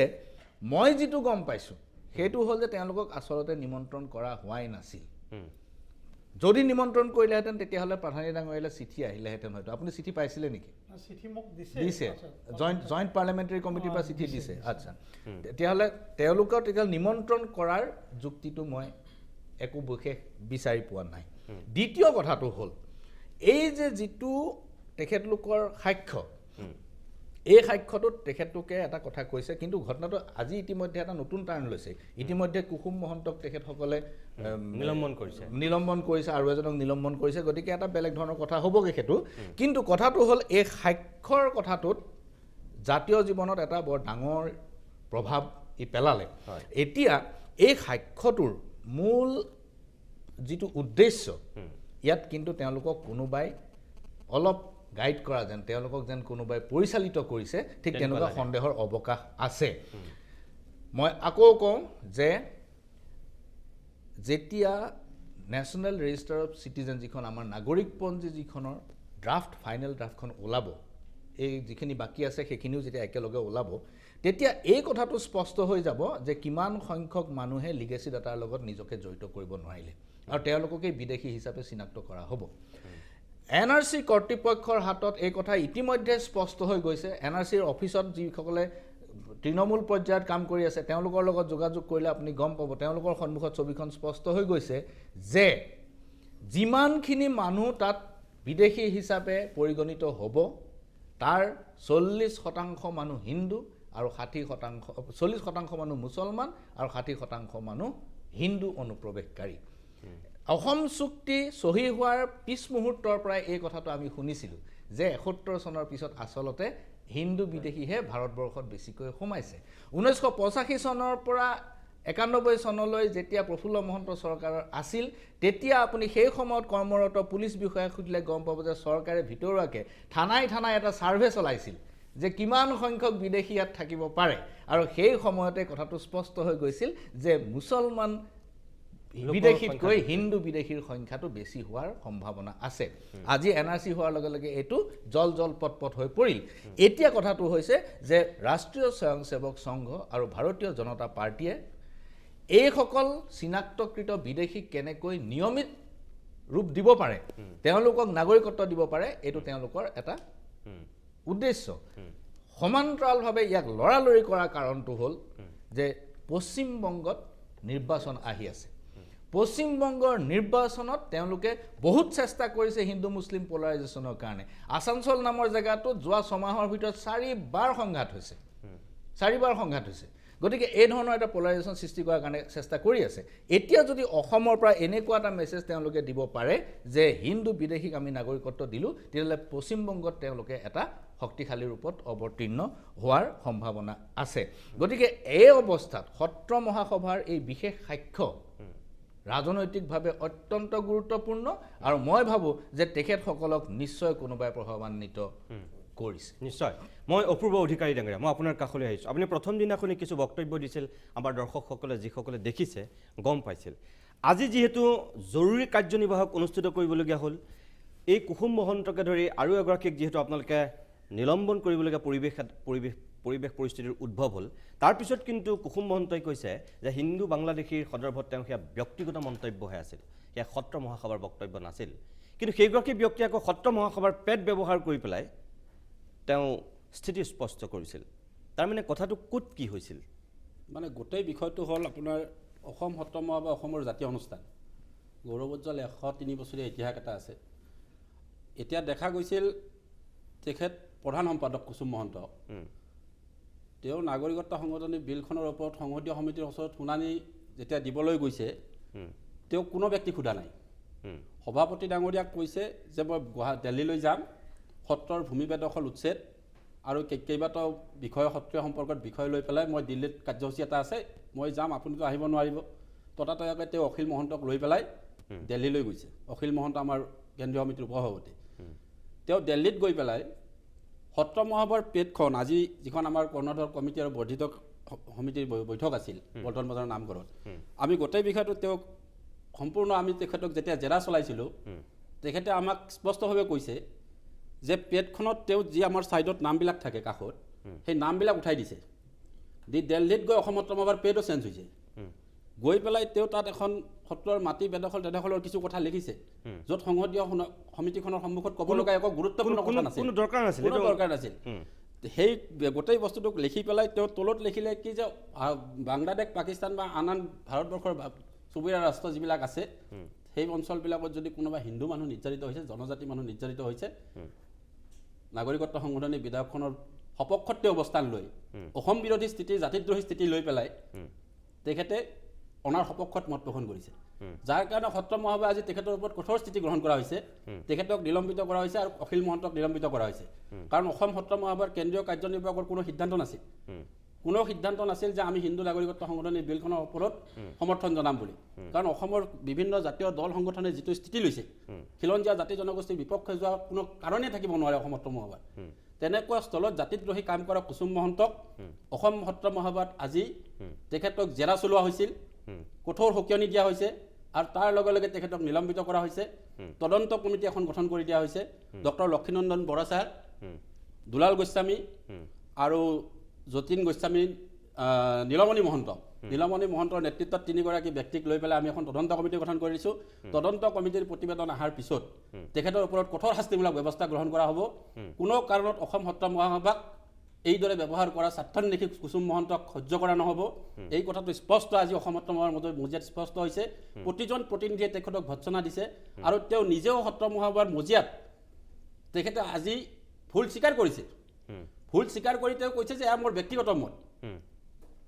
মই যিটো গম পাইছোঁ সেইটো হ'ল যে তেওঁলোকক আচলতে নিমন্ত্ৰণ কৰা হোৱাই নাছিল। যদি নিমন্ত্ৰণ কৰিলেহেঁতেন তেতিয়াহ'লে প্ৰধানী ডাঙৰীয়ালৈ চিঠি আহিলেহেঁতেন হয়তো। আপুনি চিঠি পাইছিলে নেকি? দিছে, জইণ্ট পাৰ্লিয়ামেণ্টাৰী কমিটিৰ পৰা চিঠি দিছে। আচ্ছা, তেতিয়াহ'লে তেওঁলোকক নিমন্ত্ৰণ কৰাৰ যুক্তিটো মই একো বিশেষ বিচাৰি পোৱা নাই। দ্বিতীয় কথাটো হ'ল এই যে যিটো তেখেতলোকৰ সাক্ষ্য, এই সাক্ষ্যটোত তেখেতলোকে এটা কথা কৈছে, কিন্তু ঘটনাটো আজি ইতিমধ্যে এটা নতুন টাৰ্ণ লৈছে। ইতিমধ্যে কুসুম মহন্তক তেখেতসকলে নিলম্বন কৰিছে আৰু এজনক নিলম্বন কৰিছে। গতিকে এটা বেলেগ ধৰণৰ কথা হ'বগৈ সেইটো। কিন্তু কথাটো হ'ল এই সাক্ষ্যৰ কথাটোত জাতীয় জীৱনত এটা বৰ ডাঙৰ প্ৰভাৱ ই পেলালে। এতিয়া এই সাক্ষ্যটোৰ মূল যিটো উদ্দেশ্য, ইয়াত কিন্তু তেওঁলোকক কোনোবাই অলপ গাইড কৰা যেন, তেওঁলোকক যেন কোনোবাই পৰিচালিত কৰিছে, ঠিক তেনেকুৱা সন্দেহৰ অৱকাশ আছে। মই আকৌ কওঁ যে যেতিয়া নেশ্যনেল ৰেজিষ্টাৰ অফ চিটিজেন, যিখন আমাৰ নাগৰিকপঞ্জী, যিখনৰ ফাইনেল ড্ৰাফ্টখন ওলাব, এই যিখিনি বাকী আছে সেইখিনিও যেতিয়া একেলগে ওলাব, তেতিয়া এই কথাটো স্পষ্ট হৈ যাব যে কিমান সংখ্যক মানুহে লিগেচি ডাটাৰ লগত নিজকে জড়িত কৰিব নোৱাৰিলে আৰু তেওঁলোককে বিদেশী হিচাপে চিনাক্ত কৰা হ'ব। NRC কৰ্তৃপক্ষৰ হাতত এই কথা ইতিমধ্যে স্পষ্ট হৈ গৈছে। NRCৰ অফিচত যিসকলে তৃণমূল পৰ্যায়ত কাম কৰি আছে তেওঁলোকৰ লগত যোগাযোগ কৰিলে আপুনি গম পাব, তেওঁলোকৰ সন্মুখত ছবিখন স্পষ্ট হৈ গৈছে যে যিমানখিনি মানুহ তাত বিদেশী হিচাপে পৰিগণিত হ'ব, তাৰ 40% মানুহ হিন্দু আৰু 40% মানুহ মুছলমান আৰু 60% মানুহ হিন্দু অনুপ্ৰৱেশকাৰী। অসম চুক্তি চহী হোৱাৰ পিছ মুহূৰ্তৰ পৰাই এই কথাটো আমি শুনিছিলোঁ যে 71 চনৰ পিছত আচলতে হিন্দু বিদেশীহে ভাৰতবৰ্ষত বেছিকৈ সোমাইছে। 1985 চনৰ পৰা 91 চনলৈ যেতিয়া প্ৰফুল্ল মহন্ত চৰকাৰৰ আছিল, তেতিয়া আপুনি সেই সময়ত কৰ্মৰত পুলিচ বিষয়াক সুধিলে গম পাব যে চৰকাৰে ভিতৰুৱাকৈ থানাই এটা ছাৰ্ভে চলাইছিল যে কিমান সংখ্যক বিদেশী ইয়াত থাকিব পাৰে, আৰু সেই সময়তে কথাটো স্পষ্ট হৈ গৈছিল যে মুছলমান বিদেশীতকৈ হিন্দু বিদেশীৰ সংখ্যাটো বেছি হোৱাৰ সম্ভাৱনা আছে। আজি NRC হোৱাৰ লগে লগে এইটো জল পট হৈ পৰিল। এতিয়া কথাটো হৈছে যে ৰাষ্ট্ৰীয় স্বয়ংসেৱক সংঘ আৰু ভাৰতীয় জনতা পাৰ্টীয়ে এইসকল চিনাক্তকৃত বিদেশীক কেনেকৈ নিয়মিত ৰূপ দিব পাৰে, তেওঁলোকক নাগৰিকত্ব দিব পাৰে, এইটো তেওঁলোকৰ এটা উদ্দেশ্য। সমান্তৰালভাৱে ইয়াক লৰালৰি কৰাৰ কাৰণটো হ'ল যে পশ্চিমবংগত নিৰ্বাচন আহি আছে। পশ্চিমবংগৰ নিৰ্বাচনত তেওঁলোকে বহুত চেষ্টা কৰিছে হিন্দু মুছলিম পলাৰাইজেশ্যনৰ কাৰণে। আসানসোল নামৰ জেগাটোত যোৱা 6 মাহৰ ভিতৰত 4 বাৰ সংঘাত হৈছে। গতিকে এই ধৰণৰ এটা পলাৰাইজেশ্যন সৃষ্টি কৰাৰ কাৰণে চেষ্টা কৰি আছে এতিয়া যদি অসমৰ পৰা এনেকুৱা এটা মেছেজ তেওঁলোকে দিব পাৰে যে হিন্দু বিদেশীক আমি নাগৰিকত্ব দিলোঁ তেতিয়াহ'লে পশ্চিমবংগত তেওঁলোকে এটা শক্তিশালী ৰূপত অৱতীৰ্ণ হোৱাৰ সম্ভাৱনা আছে গতিকে এই অৱস্থাত সত্ৰ মহাসভাৰ এই বিশেষ সাক্ষ্য ৰাজনৈতিকভাৱে অত্যন্ত গুৰুত্বপূৰ্ণ আৰু মই ভাবোঁ যে তেখেতসকলক নিশ্চয় কোনোবাই প্ৰভাৱান্বিত কৰিছে নিশ্চয় মই অপূৰ্ব অধিকাৰী ডাঙৰীয়া মই আপোনাৰ কাষলৈ আহিছোঁ আপুনি প্ৰথম দিনাখনি কিছু বক্তব্য দিছিল আমাৰ দৰ্শকসকলে যিসকলে দেখিছে গম পাইছিল আজি যিহেতু জৰুৰী কাৰ্যনিৰ্বাহক অনুষ্ঠিত কৰিবলগীয়া হ'ল এই কুসুম মহন্তকে ধৰি আৰু এগৰাকীক যিহেতু আপোনালোকে নিলম্বন কৰিবলগীয়া পৰিৱেশ পৰিস্থিতিৰ উদ্ভৱ হ'ল তাৰপিছত কিন্তু কুসুম মহন্তই কৈছে যে হিন্দু বাংলাদেশীৰ সন্দৰ্ভত তেওঁ সেয়া ব্যক্তিগত মন্তব্যহে আছিল সেয়া সত্ৰ মহাসভাৰ বক্তব্য নাছিল কিন্তু সেইগৰাকী ব্যক্তি আকৌ সত্ৰ মহাসভাৰ পেট ব্যৱহাৰ কৰি পেলাই তেওঁ স্থিতি স্পষ্ট কৰিছিল তাৰমানে কথাটো ক'ত কি হৈছিল মানে গোটেই বিষয়টো হ'ল আপোনাৰ অসম সত্ৰ মহাসভা অসমৰ জাতীয় অনুষ্ঠান গৌৰৱোজ্জ্বল 103 বছৰীয়া ইতিহাস এটা আছে এতিয়া দেখা গৈছিল তেখেত প্ৰধান সম্পাদক কুসুম মহন্ত তেওঁ নাগৰিকত্ব সংশোধনী বিলখনৰ ওপৰত সংসদীয় সমিতিৰ ওচৰত শুনানি যেতিয়া দিবলৈ গৈছে তেওঁ কোনো ব্যক্তি সোধা নাই সভাপতি ডাঙৰীয়াক কৈছে যে মই দিল্লীলৈ যাম সত্ৰৰ ভূমি বেদখল উচ্ছেদ আৰু কেইবাটাও বিষয় সত্ৰীয় সম্পৰ্কত বিষয় লৈ পেলাই মই দিল্লীত কাৰ্যসূচী এটা আছে মই যাম আপুনিতো আহিব নোৱাৰিব ততাতৈয়াকৈ তেওঁ অখিল মহন্তক লৈ পেলাই দিল্লীলৈ গৈছে অখিল মহন্ত আমাৰ কেন্দ্ৰীয় সমিতিৰ উপসভাপতি তেওঁ দিল্লীত গৈ পেলাই সত্ৰ মহাসভাৰ পেটখন আজি যিখন আমাৰ কৰ্ণাটক কমিটি আৰু বৰ্ধিত সমিতিৰ বৈঠক আছিল পল্টন বজাৰৰ নামঘৰত আমি গোটেই বিষয়টো তেওঁক সম্পূৰ্ণ আমি তেখেতক যেতিয়া জেৰা চলাইছিলোঁ তেখেতে আমাক স্পষ্টভাৱে কৈছে যে পেটখনত তেওঁ যি আমাৰ ছাইডত নামবিলাক থাকে কাষত সেই নামবিলাক উঠাই দিছে দি দিল্লীত গৈ অসম সত্ৰ মহাসভাৰ পেটো চেঞ্জ হৈছে গৈ পেলাই তেওঁ তাত এখন সত্ৰৰ মাটি বেদখল তেদখলৰ কিছু কথা লিখিছে য'ত সংসদীয় সমিতিখনৰ সন্মুখত ক'ব লগা একো গুৰুত্বপূৰ্ণ কথা নাছিল কোনো দৰকাৰ নাছিল সেই গোটেই বস্তুটোক লিখি পেলাই তেওঁ তলত লিখিলে কি যে বাংলাদেশ পাকিস্তান বা আন আন ভাৰতবৰ্ষৰ চুবুৰীয়া ৰাষ্ট্ৰ যিবিলাক আছে সেই অঞ্চলবিলাকত যদি কোনোবা হিন্দু মানুহ নিৰ্যাৰিত হৈছে জনজাতি মানুহ নিৰ্যাৰিত হৈছে নাগৰিকত্ব সংশোধনী বিধেয়কখনৰ সপক্ষত অৱস্থান লৈ অসম বিৰোধী স্থিতি জাতিদ্ৰোহী স্থিতি লৈ পেলাই তেখেতে অনাৰ সপক্ষত মত পোষণ কৰিছে যাৰ কাৰণে সত্ৰ মহাসভাই আজি তেখেতৰ ওপৰত কঠোৰ স্থিতি গ্ৰহণ কৰা হৈছে তেখেতক নিলম্বিত কৰা হৈছে আৰু অখিল মহন্তক নিলম্বিত কৰা হৈছে কাৰণ অসম সত্ৰ মহাসভাৰ কেন্দ্ৰীয় কাৰ্যনিৰ্বাহকৰ কোনো সিদ্ধান্ত নাছিল কোনো সিদ্ধান্ত নাছিল যে আমি হিন্দু নাগৰিকত্ব সংশোধনী বিলখনৰ ওপৰত সমৰ্থন জনাম বুলি কাৰণ অসমৰ বিভিন্ন জাতীয় দল সংগঠনে যিটো স্থিতি লৈছে খিলঞ্জীয়া জাতি জনগোষ্ঠীৰ বিপক্ষে যোৱা কোনো কাৰণেই থাকিব নোৱাৰে অসম সত্ৰ মহাসভাত তেনেকুৱা স্থলত জাতিদ্ৰোহী কাম কৰা কুসুম মহন্তক অসম সত্ৰ মহাসভাত আজি তেখেতক জেৰা চলোৱা হৈছিল কঠোৰ সকিয়নি দিয়া হৈছে আৰু তাৰ লগে লগে তেখেতক নিলম্বিত কৰা হৈছে তদন্ত কমিটি এখন গঠন কৰি দিয়া হৈছে ডক্টৰ লক্ষীনন্দন বৰা ছাৰ দুলাল গোস্বামী আৰু যতীন গোস্বামী নীলমণি মহন্তৰ নেতৃত্বত 3গৰাকী ব্যক্তিক লৈ পেলাই আমি এখন তদন্ত কমিটি গঠন কৰিছোঁ তদন্ত কমিটিৰ প্ৰতিবেদন অহাৰ পিছত তেখেতৰ ওপৰত কঠোৰ শাস্তিমূলক ব্যৱস্থা গ্ৰহণ কৰা হ'ব কোনো কাৰণত অসম সত্ৰ মহাসভাক এইদৰে ব্যৱহাৰ কৰা স্বাৰ্থন্বেষী কুসুম মহন্তক সহ্য কৰা নহ'ব এই কথাটো স্পষ্ট আজি অসম সত্ৰ মহাসভাৰ মজিয়াত স্পষ্ট হৈছে প্ৰতিজন প্ৰতিনিধিয়ে তেখেতক ভৎসনা দিছে আৰু তেওঁ নিজেও সত্ৰ মহাসভাৰ মজিয়াত তেখেতে আজি ভুল স্বীকাৰ কৰিছে ভুল স্বীকাৰ কৰি তেওঁ কৈছে যে এয়া মোৰ ব্যক্তিগত মত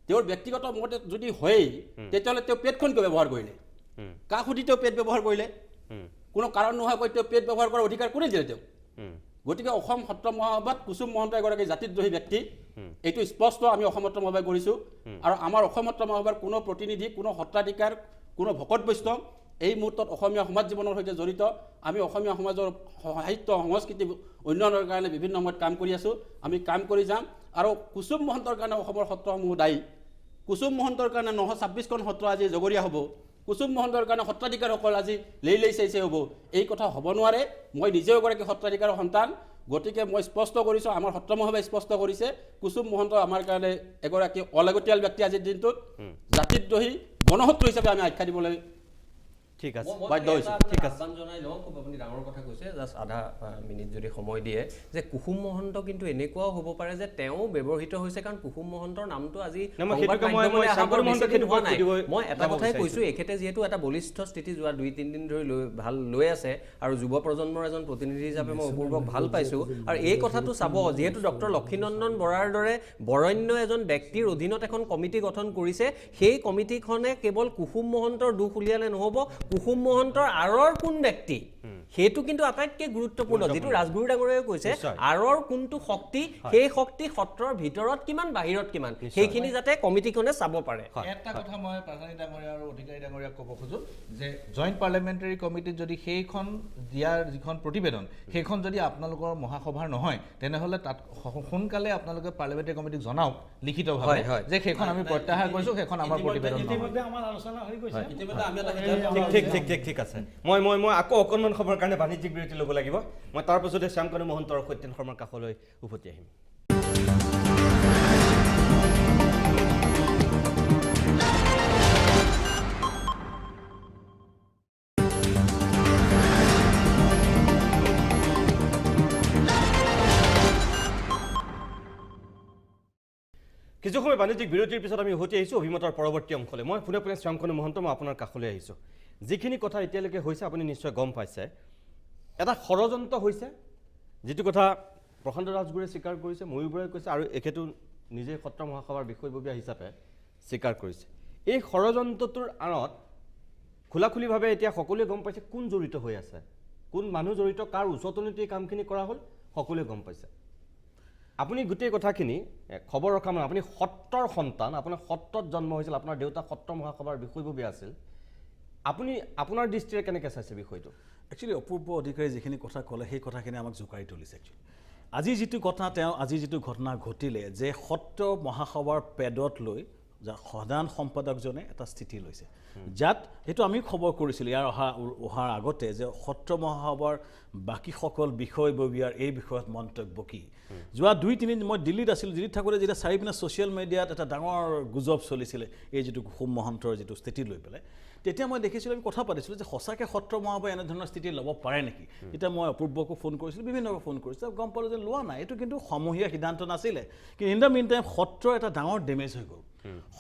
তেওঁৰ ব্যক্তিগত মত যদি হয়েই তেতিয়াহ'লে তেওঁ পেটখন কিয় ব্যৱহাৰ কৰিলে কাক সুধি তেওঁ পেট ব্যৱহাৰ কৰিলে কোনো কাৰণ নোহোৱাকৈ তেওঁ পেট ব্যৱহাৰ কৰাৰ অধিকাৰ কোনে দিলে তেওঁ গতিকে অসম সত্ৰ মহাসভাত কুসুম মহন্ত এগৰাকী জাতিদ্ৰোহী ব্যক্তি এইটো স্পষ্ট আমি অসম সত্ৰ মহাসভাই কৰিছোঁ আৰু আমাৰ অসম সত্ৰ মহাসভাৰ কোনো প্ৰতিনিধি কোনো সত্ৰাধিকাৰ কোনো ভকত বৈষ্ণৱ এই মুহূৰ্তত অসমীয়া সমাজ জীৱনৰ সৈতে জড়িত আমি অসমীয়া সমাজৰ সাহিত্য সংস্কৃতি উন্নয়নৰ কাৰণে বিভিন্ন সময়ত কাম কৰি আছোঁ আমি কাম কৰি যাম আৰু কুসুম মহন্তৰ কাৰণে অসমৰ সত্ৰসমূহ দায়ী কুসুম মহন্তৰ কাৰণে 926খন সত্ৰ আজি জগৰীয়া হ'ব কুসুম মহন্তৰ কাৰণে সত্ৰাধিকাৰসকল আজি লেই চাইছে হ'ব এই কথা হ'ব নোৱাৰে মই নিজেও এগৰাকী সত্ৰাধিকাৰৰ সন্তান গতিকে মই স্পষ্ট কৰিছোঁ আমাৰ সত্ৰ মহাসভাই স্পষ্ট কৰিছে কুসুম মহন্ত আমাৰ কাৰণে এগৰাকী অলাগতিয়াল ব্যক্তি আজিৰ দিনটোত জাতিদ্ৰোহী গণশত্ৰু হিচাপে আমি আখ্যা দিবলৈ ঠিক আছে বাধ্য হৈছোঁ ঠিক আছে আহ্বান জনাই লওঁ খুব আপুনি ডাঙৰ কথা কৈছে জাষ্ট আধা মিনিট যদি সময় দিয়ে যে কুসুম মহন্ত কিন্তু এনেকুৱাও হ'ব পাৰে যে তেওঁ ব্যৱহৃত হৈছে কাৰণ কুসুম মহন্তৰ নামটো আজি মই এটা কথাই কৈছোঁ এখেতে যিহেতু এটা বলিষ্ঠ স্থিতি যোৱা 2-3 দিন ধৰি লৈ আছে আৰু যুৱ প্ৰজন্মৰ এজন প্ৰতিনিধি হিচাপে মই অপূৰ্বক ভাল পাইছোঁ আৰু এই কথাটো চাব যিহেতু ডক্টৰ লক্ষীনন্দন বৰাৰ দৰে বৰণ্য এজন ব্যক্তিৰ অধীনত এখন কমিটি গঠন কৰিছে সেই কমিটিখনে কেৱল কুসুম মহন্তৰ দুখ উলিয়ালে নহ'ব কুসুম মহন্তৰ আঁৰৰ কোন ব্যক্তি সেইটো কিন্তু আটাইতকৈ গুৰুত্বপূৰ্ণ যিটো ৰাজগুৰু ডাঙৰীয়াই কৈছে আঁৰৰ কোনটো শক্তি সেই শক্তি সত্ৰৰ ভিতৰত কিমান বাহিৰত কিমান সেইখিনি যাতে কমিটিখনে চাব পাৰে এটা কথা মই প্ৰাণানী ডাঙৰীয়া আৰু অধিকাৰী ডাঙৰীয়াক ক'ব খোজোঁ যে জইণ্ট পাৰ্লিয়ামেণ্টাৰী কমিটিত যদি সেইখন দিয়াৰ যিখন প্ৰতিবেদন সেইখন যদি আপোনালোকৰ মহাসভাৰ নহয় তেনেহ'লে তাত সোনকালে আপোনালোকে পাৰ্লিয়ামেণ্টাৰী কমিটিক জনাওক লিখিতভাৱে যে সেইখন আমি প্ৰত্যাহাৰ কৰিছোঁ সেইখন আমাৰ প্ৰতিবেদন ইতিমধ্যে আমাৰ আলোচনা হৈ গৈছে ইতিমধ্যে আমি এটা ঠিক আছে মই আকৌ অকণমান সময়ৰ কাৰণে বাণিজ্যিক বিৰতি ল'ব লাগিব মই তাৰ পাছতে শ্যামকানু মহন্তৰ সত্যেন শৰ্মাৰ কাষলৈ উভতি আহিম কিছু সময় বাণিজ্যিক বিৰতিৰ পিছত আমি উভতি আহিছোঁ অভিমতৰ পৰৱৰ্তী অংশলৈ মই পুনে শ্যামকানু মহন্ত মই আপোনাৰ কাষলৈ আহিছোঁ যিখিনি কথা এতিয়ালৈকে হৈছে আপুনি নিশ্চয় গম পাইছে এটা ষড়যন্ত্ৰ হৈছে যিটো কথা প্ৰশান্ত ৰাজগুৰুৱে স্বীকাৰ কৰিছে ময়ূৰ বৰাই কৈছে আৰু এখেতো নিজে সত্ৰ মহাসভাৰ বিষয়ববীয়া হিচাপে স্বীকাৰ কৰিছে এই ষড়যন্ত্ৰটোৰ আঁৰত খোলাখুলিভাৱে এতিয়া সকলোৱে গম পাইছে কোন জড়িত হৈ আছে কোন মানুহ জড়িত কাৰ উচতনিতে এই কামখিনি কৰা হ'ল সকলোৱে গম পাইছে আপুনি গোটেই কথাখিনি খবৰ ৰখা মানে আপুনি সত্ৰৰ সন্তান আপোনাৰ সত্ৰত জন্ম হৈছিল আপোনাৰ দেউতা সত্ৰ মহাসভাৰ বিষয়ববীয়া আছিল আপুনি আপোনাৰ দৃষ্টিৰে কেনেকৈ চাইছে বিষয়টো একচুৱেলি অপূৰ্ব অধিকাৰী যিখিনি কথা ক'লে সেই কথাখিনি আমাক জোকাৰি তুলিছে একচুৱেলি আজি যিটো ঘটনা ঘটিলে যে সত্ৰ মহাসভাৰ পেডত লৈ সাধাৰণ সম্পাদকজনে এটা স্থিতি লৈছে যাত সেইটো আমি খবৰ কৰিছিলোঁ ইয়াৰ অহাৰ আগতে যে সত্ৰ মহাসভাৰ বাকীসকল বিষয়ববীয়াৰ এই বিষয়ত মন্তব্য কি যোৱা 2-3 দিন মই দিল্লীত আছিলোঁ দিল্লীত থাকোঁতে যেতিয়া চাৰিপিনে ছ'চিয়েল মিডিয়াত এটা ডাঙৰ গুজব চলিছিলে এই যিটো কুসুম মহন্তৰ যিটো স্থিতি লৈ পেলাই তেতিয়া মই দেখিছিলোঁ আমি কথা পাতিছিলোঁ যে সঁচাকৈ সত্ৰ মহাসভাই এনেধৰণৰ স্থিতি ল'ব পাৰে নেকি তেতিয়া মই অপূৰ্বকো ফোন কৰিছিলোঁ বিভিন্নকে ফোন কৰিছিলোঁ গম পালোঁ যে লোৱা নাই এইটো কিন্তু সমূহীয়া সিদ্ধান্ত নাছিলে কিন্তু ইন দ্য মিন টাইম সত্ৰৰ এটা ডাঙৰ ডেমেজ হৈ গ'ল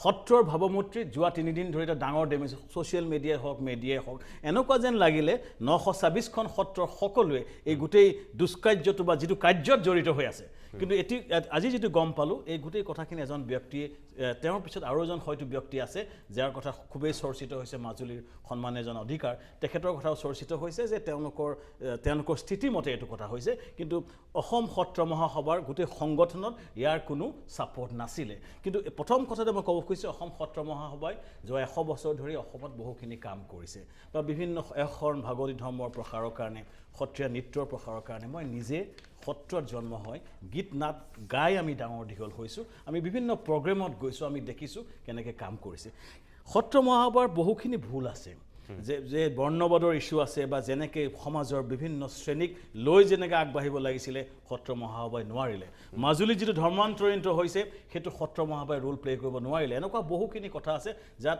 সত্ৰৰ ভাৱমূৰ্তিত যোৱা 3 দিন ধৰি এটা ডাঙৰ ডেমেজ ছ'চিয়েল মিডিয়াই হওক মেডিয়াই হওক এনেকুৱা যেন লাগিলে 926খন সত্ৰৰ সকলোৱে এই গোটেই দুষ্কাৰ্যটো বা যিটো কাৰ্যত জড়িত হৈ আছে কিন্তু আজি যিটো গম পালোঁ এই গোটেই কথাখিনি এজন ব্যক্তিয়ে তেওঁৰ পিছত আৰু এজন হয়তো ব্যক্তি আছে যাৰ কথা খুবেই চৰ্চিত হৈছে মাজুলীৰ সন্মানীয় এজন অধিকাৰ তেখেতৰ কথাও চৰ্চিত হৈছে যে তেওঁলোকৰ স্থিতিমতে এইটো কথা হৈছে কিন্তু অসম সত্ৰ মহাসভাৰ গোটেই সংগঠনত ইয়াৰ কোনো ছাপৰ্ট নাছিলে কিন্তু প্ৰথম কথাটো মই ক'ব খুজিছোঁ অসম সত্ৰ মহাসভাই যোৱা 100 বছৰ ধৰি অসমত বহুখিনি কাম কৰিছে বা বিভিন্ন এখন ভাগৱতী ধৰ্মৰ প্ৰসাৰৰ কাৰণে সত্ৰীয়া নৃত্যৰ প্ৰসাৰৰ কাৰণে মই নিজে সত্ৰত জন্ম হয় গীত নাট গাই আমি ডাঙৰ দীঘল হৈছোঁ আমি বিভিন্ন প্ৰগ্ৰেমত গৈছোঁ আমি দেখিছোঁ কেনেকৈ কাম কৰিছে সত্ৰ মহাসভাৰ বহুখিনি ভুল আছে যে বৰ্ণবাদৰ ইস্যু আছে বা যেনেকৈ সমাজৰ বিভিন্ন শ্ৰেণীক লৈ যেনেকৈ আগবাঢ়িব লাগিছিলে সত্ৰ মহাসভাই নোৱাৰিলে মাজুলীত যিটো ধৰ্মান্তৰিত হৈছে সেইটো সত্ৰ মহাসভাই ৰোল প্লে কৰিব নোৱাৰিলে এনেকুৱা বহুখিনি কথা আছে যাত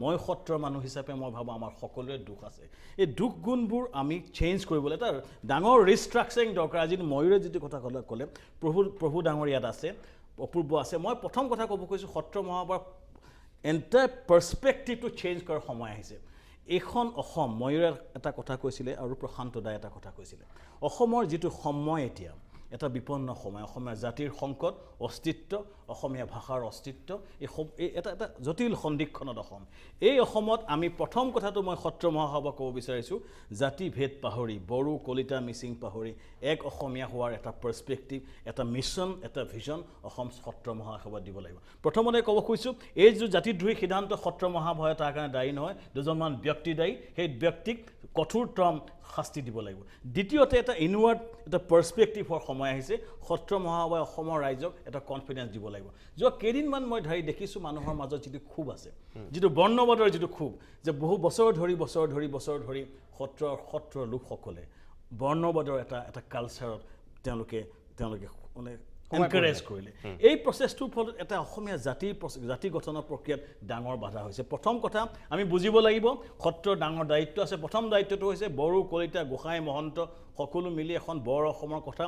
মই সত্ৰৰ মানুহ হিচাপে মই ভাবোঁ আমাৰ সকলোৰে দুখ আছে এই দুখ গুণবোৰ আমি চেঞ্জ কৰিবলৈ এটা ডাঙৰ ৰিষ্ট্ৰাকচাৰিং দৰকাৰ আজি ময়ূৰে যিটো কথা ক'লে প্ৰভু ডাঙৰ ইয়াত আছে অপূৰ্ব আছে মই প্ৰথম কথা ক'ব খুজিছোঁ সত্ৰ মহাসভাৰ এণ্টায়াৰ পাৰ্চপেক্টিভটো চেঞ্জ কৰাৰ সময় আহিছে এইখন অসম ময়ূৰে এটা কথা কৈছিলে আৰু প্ৰশান্ত দাই এটা কথা কৈছিলে অসমৰ যিটো সময় এতিয়া এটা বিপন্ন সময় অসমীয়া জাতিৰ সংকট অস্তিত্ব অসমীয়া ভাষাৰ অস্তিত্ব এটা জটিল সন্দিক্ষণত অসম এই অসমত আমি প্ৰথম কথাটো মই সত্ৰ মহাসভা ক'ব বিচাৰিছোঁ জাতি ভেদ পাহৰি বড়ো কলিতা মিচিং পাহৰি এক অসমীয়া হোৱাৰ এটা পাৰ্চপেক্টিভ এটা মিছন এটা ভিজন অসম সত্ৰ মহাসভাত দিব লাগিব প্ৰথমতে ক'ব খুজিছোঁ এই যিটো জাতিদ্ৰোহী সিদ্ধান্ত সত্ৰ মহাসভাই তাৰ কাৰণে দায়ী নহয় দুজনমান ব্যক্তি দায়ী সেই ব্যক্তিক কঠোৰতম শাস্তি দিব লাগিব দ্বিতীয়তে এটা ইনৱাৰ্ড এটা পাৰ্চপেক্টিভৰ সময় আহিছে সত্ৰ মহাসভাই অসমৰ ৰাইজক এটা কনফিডেন্স দিব লাগিব যোৱা কেইদিনমান মই দেখিছোঁ মানুহৰ মাজত যিটো ক্ষোভ আছে যিটো বৰ্ণবাদৰ যিটো ক্ষোভ যে বহু বছৰ ধৰি সত্ৰৰ লোকসকলে বৰ্ণবাদৰ এটা কালচাৰত তেওঁলোকে মানে এনকাৰেজ কৰিলে এই প্ৰচেছটোৰ ফলত এটা অসমীয়া জাতি গঠনৰ প্ৰক্ৰিয়াত ডাঙৰ বাধা হৈছে প্ৰথম কথা আমি বুজিব লাগিব সত্ৰৰ ডাঙৰ দায়িত্ব আছে প্ৰথম দায়িত্বটো হৈছে বড়ো কলিতা গোসাঁই মহন্ত সকলো মিলি এখন বৰ অসমৰ কথা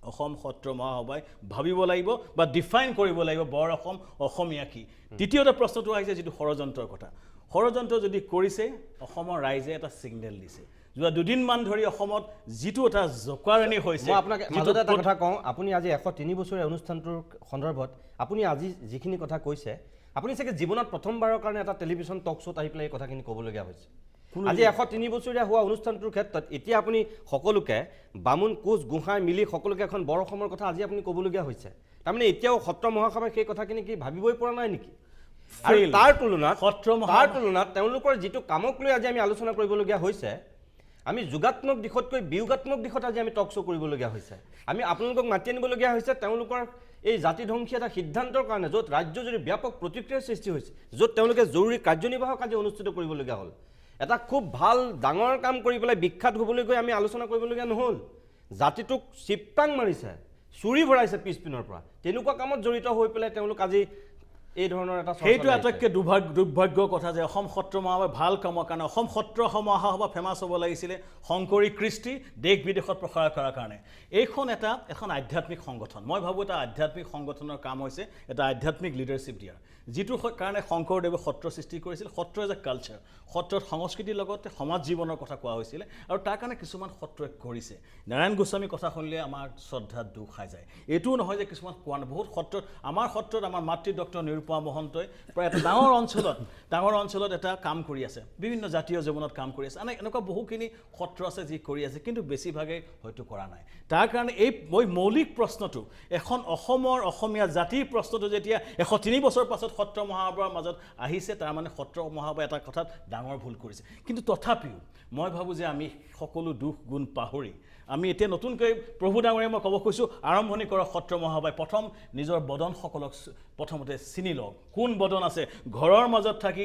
অসম সত্ৰ মহাসভাই ভাবিব লাগিব বা ডিফাইন কৰিব লাগিব বৰ অসম অসমীয়া কি দ্বিতীয়টা প্ৰশ্নটো আহিছে যিটো ষড়যন্ত্ৰৰ কথা ষড়যন্ত্ৰ যদি কৰিছে অসমৰ ৰাইজে এটা ছিগনেল দিছে যোৱা দুদিনমান ধৰি অসমত যিটো এটা জকাৰণি হৈছে মই আপোনাক মাজতে এটা কথা কওঁ আপুনি আজি 103 বছৰীয়া অনুষ্ঠানটোৰ সন্দৰ্ভত আপুনি আজি যিখিনি কথা কৈছে আপুনি চাগে জীৱনত প্ৰথমবাৰৰ কাৰণে এটা টেলিভিছন টক শ্ব'ত আহি পেলাই এই কথাখিনি ক'বলগীয়া হৈছে আজি 103 বছৰীয়া হোৱা অনুষ্ঠানটোৰ ক্ষেত্ৰত এতিয়া আপুনি সকলোকে বামুণ কোচ গোসাঁই মিলি সকলোকে এখন বৰ অসমৰ কথা আজি আপুনি ক'বলগীয়া হৈছে তাৰমানে এতিয়াও সত্ৰ মহাসভাই সেই কথাখিনি কি ভাবিবই পৰা নাই নেকি আৰু তাৰ তুলনাত তেওঁলোকৰ যিটো কামক লৈ আজি আমি আলোচনা কৰিবলগীয়া হৈছে আমি যোগাত্মক দিশতকৈ বিয়োগাত্মক দিশত আজি আমি টক শ্ব' কৰিবলগীয়া হৈছে আমি আপোনালোকক মাতি আনিবলগীয়া হৈছে তেওঁলোকৰ এই জাতিধ্বংসী এটা সিদ্ধান্তৰ কাৰণে য'ত ৰাজ্যজুৰি ব্যাপক প্ৰতিক্ৰিয়াৰ সৃষ্টি হৈছে য'ত তেওঁলোকে জৰুৰী কাৰ্যনিৰ্বাহক আজি অনুষ্ঠিত কৰিবলগীয়া হ'ল এটা খুব ভাল ডাঙৰ কাম কৰি পেলাই বিখ্যাত হ'বলৈ গৈ আমি আলোচনা কৰিবলগীয়া নহ'ল জাতিটোক চিপটাং মাৰিছে চুৰি ভৰাইছে পিছপিনৰ পৰা তেনেকুৱা কামত জড়িত হৈ পেলাই তেওঁলোক আজি এই ধৰণৰ এটা সেইটো আটাইতকৈ দুৰ্ভাগ্যৰ কথা যে অসম সত্ৰ মহাসভাই ভাল কামৰ কাৰণে অসম সত্ৰ মহাসভা ফেমাছ হ'ব লাগিছিলে শংকৰী কৃষ্টি দেশ বিদেশত প্ৰসাৰ কৰাৰ কাৰণে এইখন এখন আধ্যাত্মিক সংগঠন মই ভাবোঁ এটা আধ্যাত্মিক সংগঠনৰ কাম হৈছে এটা আধ্যাত্মিক লিডাৰশ্বিপ দিয়াৰ যিটো কাৰণে শংকৰদেৱে সত্ৰ সৃষ্টি কৰিছিল সত্ৰ এজ এ কালচাৰ সত্ৰত সংস্কৃতিৰ লগতে সমাজ জীৱনৰ কথা কোৱা হৈছিলে আৰু তাৰ কাৰণে কিছুমান সত্ৰই কৰিছে নাৰায়ণ গোস্বামীৰ কথা শুনিলে আমাৰ শ্ৰদ্ধাত দুখ খাই যায় এইটোও নহয় যে কিছুমান কোৱা নাই বহুত সত্ৰত আমাৰ মাতৃ ডক্টৰ নিৰুপমা মহন্তই প্ৰায় এটা ডাঙৰ অঞ্চলত এটা কাম কৰি আছে বিভিন্ন জাতীয় জীৱনত কাম কৰি আছে এনেকুৱা বহুখিনি সত্ৰ আছে যি কৰি আছে কিন্তু বেছিভাগেই হয়তো কৰা নাই তাৰ কাৰণে এই মৌলিক প্ৰশ্নটো এখন অসমীয়া জাতিৰ প্ৰশ্নটো যেতিয়া 103 বছৰ পাছত সত্ৰ মহাসভাৰ মাজত আহিছে তাৰমানে সত্ৰ মহাসভাই এটা কথাত ডাঙৰ ভুল কৰিছে কিন্তু তথাপিও মই ভাবোঁ যে আমি সকলো দুখ গুণ পাহৰি আমি এতিয়া নতুনকৈ প্ৰভু ডাঙৰীয়া মই ক'ব কৈছোঁ আৰম্ভণি কৰক সত্ৰ মহাসভাই প্ৰথম নিজৰ বদনসকলক প্ৰথমতে চিনি লওক কোন বদন আছে ঘৰৰ মাজত থাকি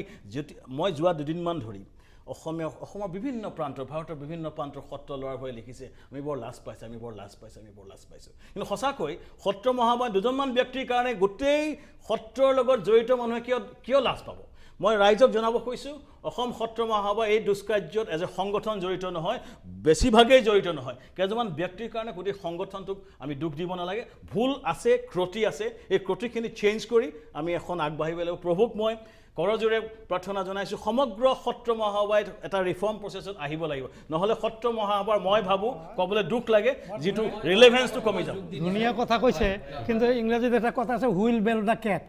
মই যোৱা দুদিনমান ধৰি অসমৰ বিভিন্ন প্ৰান্তৰ ভাৰতৰ বিভিন্ন প্ৰান্তৰ সত্ৰ ল'ৰা ভয়ে লিখিছে আমি বৰ লাজ পাইছোঁ কিন্তু সঁচাকৈ সত্ৰ মহাসভাই দুজনমান ব্যক্তিৰ কাৰণে গোটেই সত্ৰৰ লগত জড়িত মানুহে কিয় লাজ পাব মই ৰাইজক জনাব কৈছোঁ অসম সত্ৰ মহাসভা এই দুষ্কাৰ্যত এজ এ সংগঠন জড়িত নহয় বেছিভাগেই জড়িত নহয় কেইজনমান ব্যক্তিৰ কাৰণে গোটেই সংগঠনটোক আমি দুখ দিব নালাগে ভুল আছে ক্ৰটি আছে এই ক্ৰটিখিনি চেঞ্জ কৰি আমি এখন আগবাঢ়িব লাগিব প্ৰভুক মই কৰজোৰে প্ৰাৰ্থনা জনাইছোঁ সমগ্ৰ সত্ৰ মহাসভাই এটা ৰিফৰ্ম প্ৰচেছত আহিব লাগিব নহ'লে সত্ৰ মহাসভাৰ মই ভাবোঁ ক'বলৈ দুখ লাগে যিটো ৰিলেভেন্সটো কমি যাব ধুনীয়া কথা কৈছে কিন্তু ইংৰাজীত এটা কথা আছে হুইল বেল দ্য কেট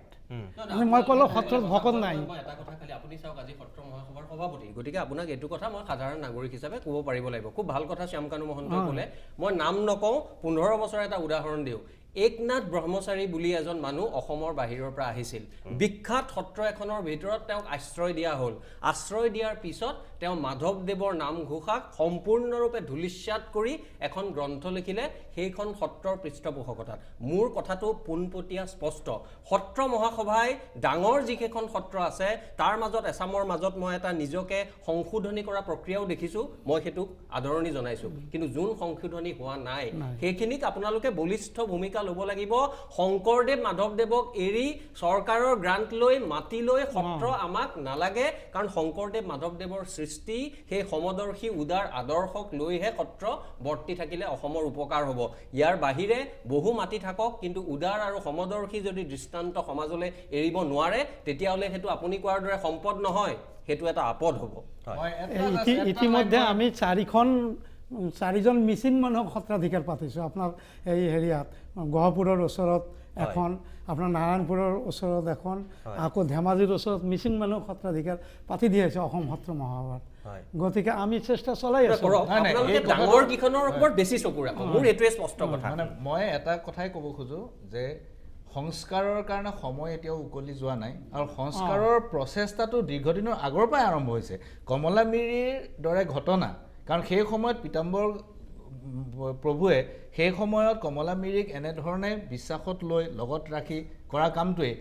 মই ক'লো সত্ৰত ভকত নাই এটা কথা খালি আপুনি চাওক আজি সত্ৰ মহাসভাৰ সভাপতি গতিকে আপোনাক এইটো কথা মই সাধাৰণ নাগৰিক হিচাপে ক'ব পাৰিব লাগিব খুব ভাল কথা শ্যামকানু মহন্তই ক'লে মই নাম নকওঁ 15 বছৰ এটা উদাহৰণ দিওঁ একনাথ ব্ৰহ্মচাৰী বুলি এজন মানুহ অসমৰ বাহিৰৰ পৰা আহিছিল বিখ্যাত সত্ৰ এখনৰ ভিতৰত তেওঁক আশ্ৰয় দিয়া হ'ল আশ্ৰয় দিয়াৰ পিছত তেওঁ মাধৱদেৱৰ নামঘোষাক সম্পূৰ্ণৰূপে ধূলিস্যাৎ কৰি এখন গ্ৰন্থ লিখিলে সেইখন সত্ৰৰ পৃষ্ঠপোষকতাত মোৰ কথাটো পোনপটীয়া স্পষ্ট সত্ৰ মহাসভাই ডাঙৰ যিকেইখন সত্ৰ আছে তাৰ মাজত এছামৰ মাজত মই এটা নিজকে সংশোধনী কৰা প্ৰক্ৰিয়াও দেখিছোঁ মই সেইটোক আদৰণি জনাইছোঁ কিন্তু যোন সংশোধনী হোৱা নাই সেইখিনিক আপোনালোকে বলিষ্ঠ ভূমিকা ল'ব লাগিব শংকৰদেৱ মাধৱদেৱক এৰি চৰকাৰৰ গ্ৰান্ট লৈ মাটি লৈ সত্ৰ আমাক নালাগে কাৰণ শংকৰদেৱ মাধৱদেৱৰ সৃষ্টি সেই সমদৰ্শী উদাৰ আদৰ্শক লৈহে সত্ৰ বৰ্তি থাকিলে অসমৰ উপকাৰ হ'ব ইয়াৰ বাহিৰে বহু মাটি থাকক কিন্তু উদাৰ আৰু সমদৰ্শী যদি দৃষ্টান্ত সমাজলৈ এৰিব নোৱাৰে তেতিয়াহ'লে সেইটো আপুনি কোৱাৰ দৰে সম্পদ নহয় সেইটো এটা আপদ হ'ব ইতিমধ্যে আমি চাৰিজন মিচিং মানুহক সত্ৰাধিকাৰ পাতিছোঁ আপোনাৰ এই হেৰিয়াত গহপুৰৰ ওচৰত এখন আপোনাৰ নাৰায়ণপুৰৰ ওচৰত এখন আকৌ ধেমাজিৰ ওচৰত মিচিং মানুহক সত্ৰাধিকাৰ পাতি দি আছে অসম সত্ৰ মহাসভাত গতিকে আমি চেষ্টা চলাই আছোঁ মই এটা কথাই ক'ব খোজোঁ যে সংস্কাৰৰ কাৰণে সময় এতিয়াও উকলি যোৱা নাই আৰু সংস্কাৰৰ প্ৰচেষ্টাটো দীৰ্ঘদিনৰ আগৰ পৰাই আৰম্ভ হৈছে কমলা মিৰিৰ দৰে ঘটনা কাৰণ সেই সময়ত পীতাম্বৰ প্ৰভুৱে সেই সময়ত কমলা মিৰিক এনেধৰণে বিশ্বাসত লৈ লগত ৰাখি কৰা কামটোৱে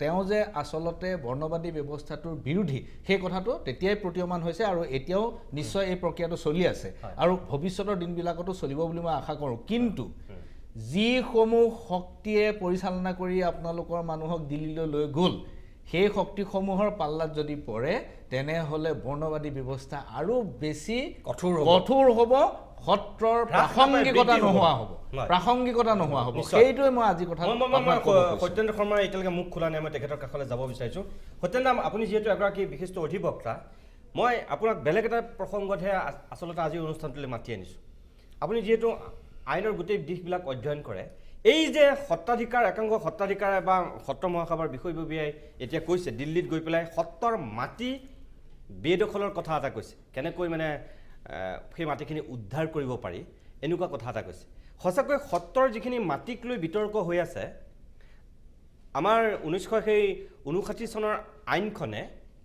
তেওঁ যে আচলতে বৰ্ণবাদী ব্যৱস্থাটোৰ বিৰোধী সেই কথাটো তেতিয়াই প্ৰতীয়মান হৈছে আৰু এতিয়াও নিশ্চয় এই প্ৰক্ৰিয়াটো চলি আছে আৰু ভৱিষ্যতৰ দিনবিলাকতো চলিব বুলি মই আশা কৰোঁ কিন্তু যিসমূহ শক্তিয়ে পৰিচালনা কৰি আপোনালোকৰ মানুহক দিল্লীলৈ লৈ গ'ল সেই শক্তিসমূহৰ পাল্লাত যদি পৰে তেনেহ'লে বৰ্ণবাদী ব্যৱস্থা আৰু বেছি কঠোৰ হ'ব সত্ৰৰ প্ৰাসংগিকতা নোহোৱা হ'ব সেইটোৱে মই আজি কথা সত্যেন্দ্ৰ শৰ্মাই এতিয়ালৈকে মুখ খোলা নাই মই তেখেতৰ কাষলৈ যাব বিচাৰিছোঁ সত্যেন্দ্ৰ আপুনি যিহেতু এগৰাকী বিশিষ্ট অধিবক্তা মই আপোনাক বেলেগ এটা প্ৰসংগতহে আচলতে আজি অনুষ্ঠানটোলৈ মাতি আনিছোঁ আপুনি যিহেতু আইনৰ গোটেই দিশবিলাক অধ্যয়ন কৰে এই যে সত্ৰাধিকাৰ একাংশ সত্ৰাধিকাৰে বা সত্ৰ মহাসভাৰ বিষয়ববীয়াই এতিয়া কৈছে দিল্লীত গৈ পেলাই সত্ৰৰ মাটি বেদখলৰ কথা এটা কৈছে কেনেকৈ মানে সেই মাটিখিনি উদ্ধাৰ কৰিব পাৰি এনেকুৱা কথা এটা কৈছে সঁচাকৈ সত্ৰৰ যিখিনি মাটিক লৈ বিতৰ্ক হৈ আছে আমাৰ 1959 চনৰ আইনখনে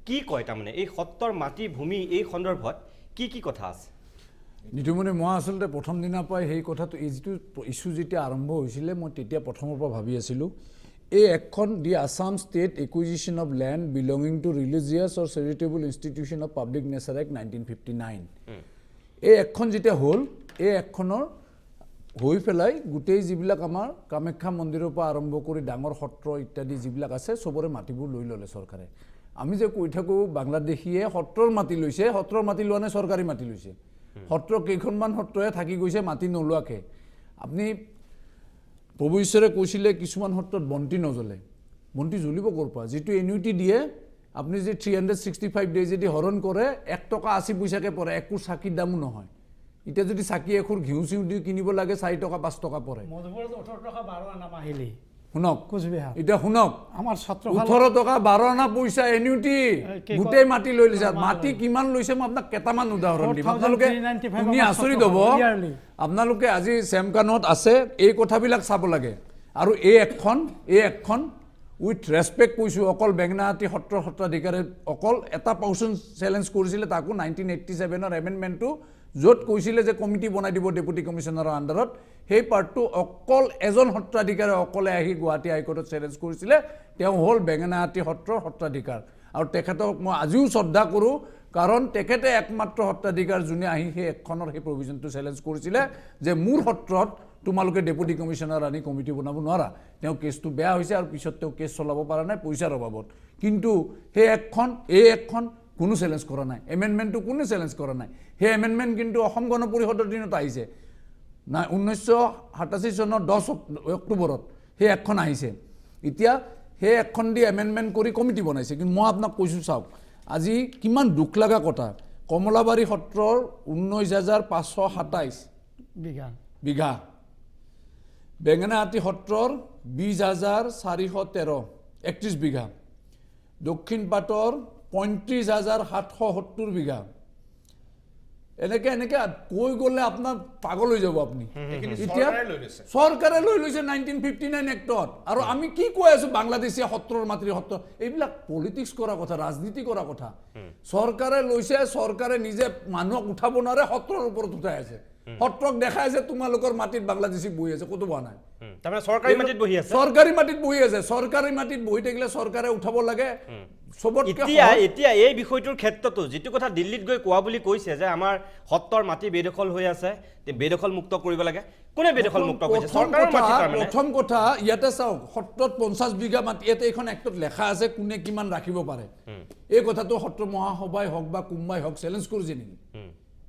কি কয় তাৰমানে এই সত্ৰৰ মাটি ভূমি এই সন্দৰ্ভত কি কথা আছে নিতুমণি মই আচলতে প্ৰথম দিনাৰ পৰাই সেই কথাটো এই যিটো ইছ্যু যেতিয়া আৰম্ভ হৈছিলে মই তেতিয়া প্ৰথমৰ পৰা ভাবি আছিলোঁ এই এখন the Assam state acquisition of land belonging to religious or charitable institution of public nature act 1959 এই এখন যেতিয়া হ'ল এই একখনৰ হৈ পেলাই গোটেই যিবিলাক আমাৰ কামাখ্যা মন্দিৰৰ পৰা আৰম্ভ কৰি ডাঙৰ সত্ৰ ইত্যাদি যিবিলাক আছে চবৰে মাটিবোৰ লৈ ল'লে চৰকাৰে আমি যে কৈ থাকোঁ বাংলাদেশীয়ে সত্ৰৰ মাটি লৈছে সত্ৰৰ মাটি লোৱা নাই চৰকাৰী মাটি লৈছে সত্ৰ কেইখনমান সত্ৰহে থাকি গৈছে মাটি নোলোৱাকৈ আপুনি প্ৰভু ঈশ্বৰে কৈছিলে কিছুমান সত্ৰত বন্তি নজ্বলে বন্তি জ্বলিব ক'ৰ পৰা যিটো এনিউইটি দিয়ে আপুনি যদি 365 ডেজ যদি হৰণ কৰে 1 টকা 80 পইচাকৈ পৰে একো চাকিৰ দামো নহয় এতিয়া যদি চাকি এখুৰ ঘিউ চিউ দি কিনিব লাগে 4 টকা 5 টকা পৰে মধুপুৰত 18 টকা 12 আনা মাহিলি শুনক কোচবিহাৰ এতিয়া শুনক আমাৰ ছাত্ৰ 18 টকা 12 আনা পইচা এনিউইটি গোটেই মাটি লৈ লৈছে মাটি কিমান লৈছে মই আপোনাক কেইটামান উদাহৰণ দিম আপোনালোকে শুনি আচৰিত হ'ব আপোনালোকে আজি চেমকানত আছে এই কথাবিলাক চাব লাগে আৰু এই এখন উইথ ৰেছপেক্ট কৈছোঁ অকল বেঙেনাআটী সত্ৰাধিকাৰে অকল এটা পাৰ্চন চেলেঞ্জ কৰিছিলে তাকো 1987ৰ এমেণ্ডমেণ্টটো য'ত কৈছিলে যে কমিটি বনাই দিব ডেপুটি কমিশ্যনাৰৰ আণ্ডাৰত সেই পাৰ্টটো অকল এজন সত্ৰাধিকাৰে অকলে আহি গুৱাহাটী হাইকোৰ্টত চেলেঞ্জ কৰিছিলে তেওঁ হ'ল বেঙেনাআটী সত্ৰাধিকাৰ আৰু তেখেতক মই আজিও শ্ৰদ্ধা কৰোঁ কাৰণ তেখেতে একমাত্ৰ সত্ৰাধিকাৰ যোনে আহি সেই একখনৰ সেই প্ৰভিজনটো চেলেঞ্জ কৰিছিলে যে মোৰ সত্ৰত তোমালোকে ডেপুটি কমিশ্যনাৰ আনি কমিটি বনাব নোৱাৰা তেওঁ কেছটো বেয়া হৈছে আৰু পিছত তেওঁ কেছ চলাব পৰা নাই পইচাৰ অভাৱত কিন্তু সেই একখন কোনো চেলেঞ্জ কৰা নাই এমেণ্ডমেণ্টটো কোনো চেলেঞ্জ কৰা নাই সেই এমেণ্ডমেণ্ট কিন্তু অসম গণ পৰিষদৰ দিনত আহিছে নাই 1987 চনৰ 10 অক্টোবৰত সেই এখন আহিছে এতিয়া সেই এখন দি এমেণ্ডমেণ্ট কৰি কমিটি বনাইছে কিন্তু মই আপোনাক কৈছোঁ চাওক আজি কিমান দুখ লগা কথা কমলাবাৰী সত্ৰৰ 19,527 বিঘা বেঙেনাআটী সত্ৰৰ 20,413 31 বিঘা দক্ষিণ পাটৰ 35,770 বিঘা এনেকে কৈ গ'লে আপোনাৰ পাগল হৈ যাব আপুনি এতিয়া চৰকাৰে লৈ লৈছে 1959 এক্টত আৰু আমি কি কৈ আছো বাংলাদেশীয় সত্ৰৰ মাতৃ সত্ৰ এইবিলাক পলিটিক্স কৰা কথা ৰাজনীতি কৰা কথা চৰকাৰে লৈছে চৰকাৰে নিজে মানুহক উঠাব নোৱাৰে সত্ৰৰ ওপৰত উঠাই আছে সত্ৰক দেখাই আছে তোমালোকৰ মাটিত বাংলাদেশী বহি আছে কতো হোৱা নাই তাৰমানে চৰকাৰী মাটিত বহি আছে চৰকাৰী মাটিত বহি থাকিলে চৰকাৰে উঠাব লাগে এতিয়া এই বিষয়টোৰ ক্ষেত্ৰতো যিটো কথা দিল্লীত গৈ কোৱা বুলি কৈছে যে আমাৰ সত্ৰৰ মাটি বেদখল হৈ আছে বেদখল মুক্ত কৰিব লাগে কোনে বেদখল মুক্ত কৰিছে চৰকাৰৰ মাটি তাৰমানে প্ৰথম কথা ইয়াতে চাওক সত্ৰত 50 বিঘা মাটি ইয়াতে এখন এক্টত লেখা আছে কোনে কিমান ৰাখিব পাৰে এই কথাটো সত্ৰ মহাসভাই হওক বা কুম্বাই হওক চেলেঞ্জ কৰিছে নেকি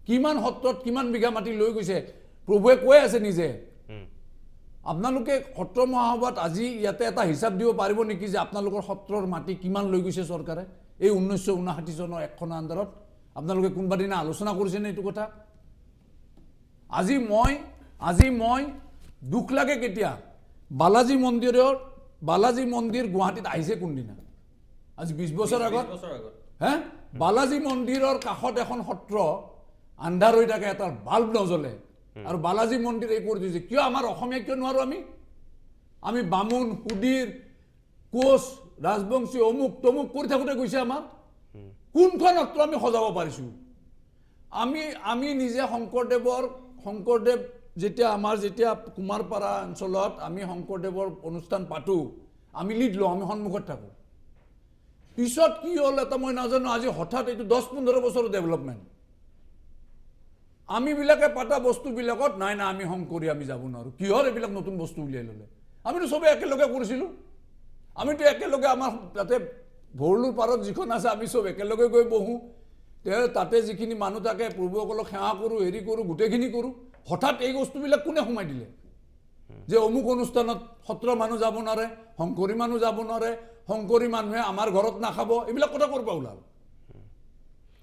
কিমান সত্ৰত কিমান বিঘা মাটি লৈ গৈছে প্ৰভুৱে কৈ আছে নিজে আপোনালোকে সত্ৰ মহাসভাত আজি ইয়াতে এটা হিচাপ দিব পাৰিব নেকি যে আপোনালোকৰ সত্ৰৰ মাটি কিমান লৈ গৈছে চৰকাৰে এই 1959 চনৰ একখনৰ আণ্ডাৰত আপোনালোকে কোনোবা দিনা আলোচনা কৰিছেনে এইটো কথা আজি মই দুখ লাগে কেতিয়া বালাজী মন্দিৰ গুৱাহাটীত আহিছে কোনদিনা আজি 20 বছৰ আগত হে বালাজী মন্দিৰৰ কাষত এখন সত্ৰ আন্ধাৰ হৈ থাকে এটা বাল্ব নজ্বলে আৰু বালাজী মন্দিৰ এই কৰি দিছে কিয় আমাৰ অসমীয়া কিয় নোৱাৰো আমি বামুণ সুধীৰ কোচ ৰাজবংশী অমুক তমুক কৰি থাকোঁতে গৈছে আমাৰ কোনখন সত্ৰ আমি সজাব পাৰিছোঁ আমি নিজে শংকৰদেৱ যেতিয়া কুমাৰপাৰা অঞ্চলত আমি শংকৰদেৱৰ অনুষ্ঠান পাতোঁ আমি লিড লওঁ আমি সন্মুখত থাকোঁ পিছত কি হ'ল এটা মই নাজানো আজি হঠাৎ এইটো 10-15 বছৰৰ ডেভেলপমেণ্ট আমিবিলাকে পাতা বস্তুবিলাকত নাই না আমি শংকৰী আমি যাব নোৱাৰোঁ কিহৰ এইবিলাক নতুন বস্তু উলিয়াই ল'লে আমিতো চবে একেলগে কৰিছিলোঁ আমিতো একেলগে আমাৰ তাতে ভৰলুৰ পাৰত যিখন আছে আমি চব একেলগে গৈ বহোঁ তাতে যিখিনি মানুহ থাকে প্ৰভুসকলক সেৱা কৰোঁ হেৰি কৰোঁ গোটেইখিনি কৰোঁ হঠাৎ এই বস্তুবিলাক কোনে সোমাই দিলে যে অমুক অনুষ্ঠানত সত্ৰ মানুহ যাব নোৱাৰে শংকৰী মানুহ যাব নোৱাৰে শংকৰী মানুহে আমাৰ ঘৰত নাখাব এইবিলাক কথা ক'ৰ পৰা ওলাল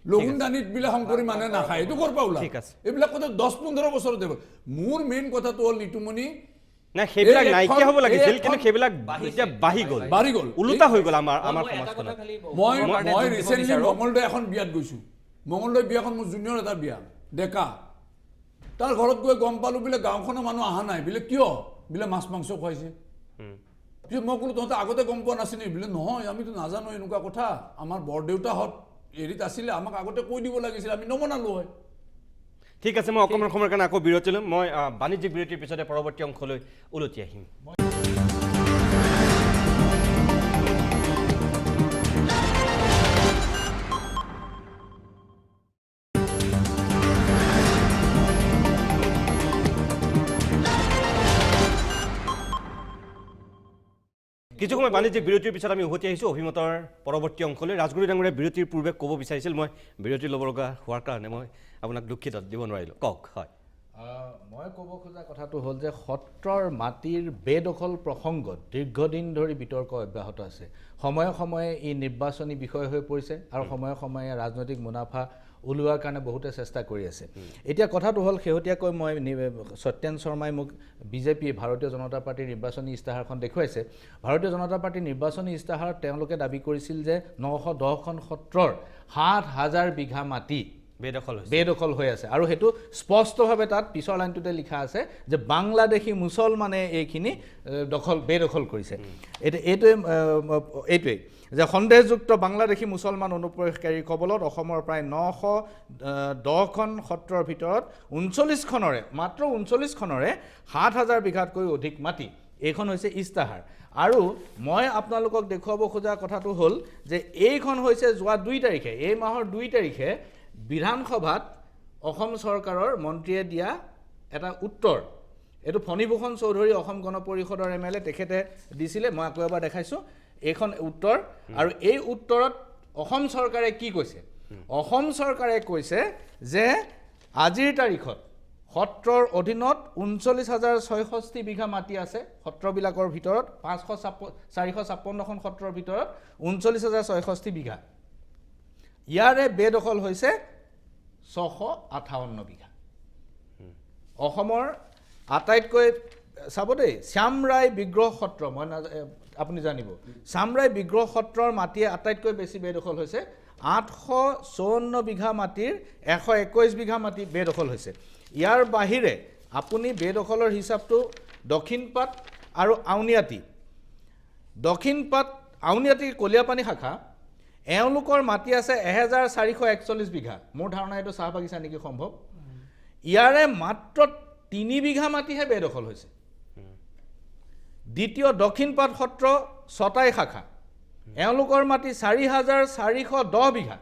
লগুণদানীত বিলাক শংকৰী মানুহে নাখায় এইটো ক'ৰ পৰা ওলাল এইবিলাক কথা 10-15 বছৰতে মোৰ মেইন কথাটো হ'ল নিতুমণি না সেইবিলাক নাইকিয়া হ'ব লাগিছিল কিন্তু সেইবিলাক এতিয়া বাঢ়ি গ'ল উলুটা হৈ গ'ল আমাৰ সমাজখনত মই ৰিচেণ্টলি মঙলদৈ এখন বিয়াত গৈছোঁ মঙলদৈ বিয়াখন মোৰ জুনিয়ৰ এটা বিয়া ডেকা তাৰ ঘৰত গৈ গম পালোঁ বোলে গাঁওখনৰ মানুহ অহা নাই বোলে কিয় বোলে মাছ মাংস খুৱাইছে পিছত মই ক'লোঁ তহঁতে আগতে গম পোৱা নাছিলি বোলে নহয় আমিতো নাজানো এনেকুৱা কথা আমাৰ বৰদেউতাহঁত হেৰিত আছিলে আমাক আগতে কৈ দিব লাগিছিল আমি নমনালোঁ হয় ঠিক আছে মই অকণমান সময়ৰ কাৰণে আকৌ বিৰতি ল'ম মই বাণিজ্যিক বিৰতিৰ পিছতে পৰৱৰ্তী অংশলৈ উলটি আহিম কিছু সময় বাণিজ্যিক বিৰতিৰ পিছত আমি উভতি আহিছোঁ অভিমতৰ পৰৱৰ্তী অংশলৈ ৰাজগুৰু ডাঙৰীয়া বিৰতিৰ পূৰ্বে ক'ব বিচাৰিছিল মই বিৰতি ল'ব লগা হোৱাৰ কাৰণে মই আপোনাক দুখিত দিব নোৱাৰিলোঁ কওক হয় মই ক'ব খোজা কথাটো হ'ল যে সত্ৰৰ মাটিৰ বেদখল প্ৰসংগত দীৰ্ঘদিন ধৰি বিতৰ্ক অব্যাহত আছে সময়ে সময়ে ই নিৰ্বাচনী বিষয় হৈ পৰিছে আৰু সময়ে সময়ে ৰাজনৈতিক মুনাফা ওলোৱাৰ কাৰণে বহুতে চেষ্টা কৰি আছে এতিয়া কথাটো হ'ল শেহতীয়াকৈ মই সত্যেন শৰ্মাই মোক বিজেপি ভাৰতীয় জনতা পাৰ্টিৰ নিৰ্বাচনী ইস্তাহাৰখন দেখুৱাইছে ভাৰতীয় জনতা পাৰ্টিৰ নিৰ্বাচনী ইস্তাহাৰত তেওঁলোকে দাবী কৰিছিল যে 910খন সত্ৰৰ 7,000 বিঘা মাটি বেদখল হৈ আছে আৰু সেইটো স্পষ্টভাৱে তাত পিছৰ লাইনটোতে লিখা আছে যে বাংলাদেশী মুছলমানে এইখিনি বেদখল কৰিছে এইটোৱেই যে সন্দেহযুক্ত বাংলাদেশী মুছলমান অনুপ্ৰৱেশকাৰীৰ কবলত অসমৰ প্ৰায় 910খন সত্ৰৰ ভিতৰত 39খনৰে মাত্ৰ 39খনৰে 7,000 বিঘাতকৈ অধিক মাটি এইখন হৈছে ইস্তাহাৰ আৰু মই আপোনালোকক দেখুৱাব খোজা কথাটো হ'ল যে এইখন হৈছে যোৱা 2 তাৰিখে এই মাহৰ 2 তাৰিখে বিধানসভাত অসম চৰকাৰৰ মন্ত্ৰীয়ে দিয়া এটা উত্তৰ এইটো ফণীভূষণ চৌধুৰী অসম গণ পৰিষদৰ MLA তেখেতে দিছিলে মই আকৌ এবাৰ দেখাইছোঁ এইখন উত্তৰ আৰু এই উত্তৰত অসম চৰকাৰে কি কৈছে অসম চৰকাৰে কৈছে যে আজিৰ তাৰিখত সত্ৰৰ অধীনত 39,660 বিঘা মাটি আছে সত্ৰবিলাকৰ ভিতৰত 456খন সত্ৰৰ ভিতৰত 39,660 বিঘা ইয়াৰে বেদখল হৈছে 658 বিঘা অসমৰ আটাইতকৈ চাব দেই শ্যামৰাই বিগ্ৰহ সত্ৰ মই আপুনি জানিব শ্যামৰাই বিগ্ৰহ সত্ৰৰ মাটিয়ে আটাইতকৈ বেছি বেদখল হৈছে 854 বিঘা মাটিৰ 121 বিঘা মাটি বেদখল হৈছে ইয়াৰ বাহিৰে আপুনি বেদখলৰ হিচাপটো দক্ষিণপাট আৰু আউনিয়াতি কলিয়াপানী শাখা এওঁলোকৰ মাটি আছে 1441 বিঘা মোৰ ধাৰণা এইটো চাহ বাগিচা নেকি সম্ভৱ ইয়াৰে মাত্ৰ 3 বিঘা মাটিহে বেদখল হৈছে দ্বিতীয় দক্ষিণপাট সত্ৰ ছটাই শাখা এওঁলোকৰ মাটি 4,410 বিঘা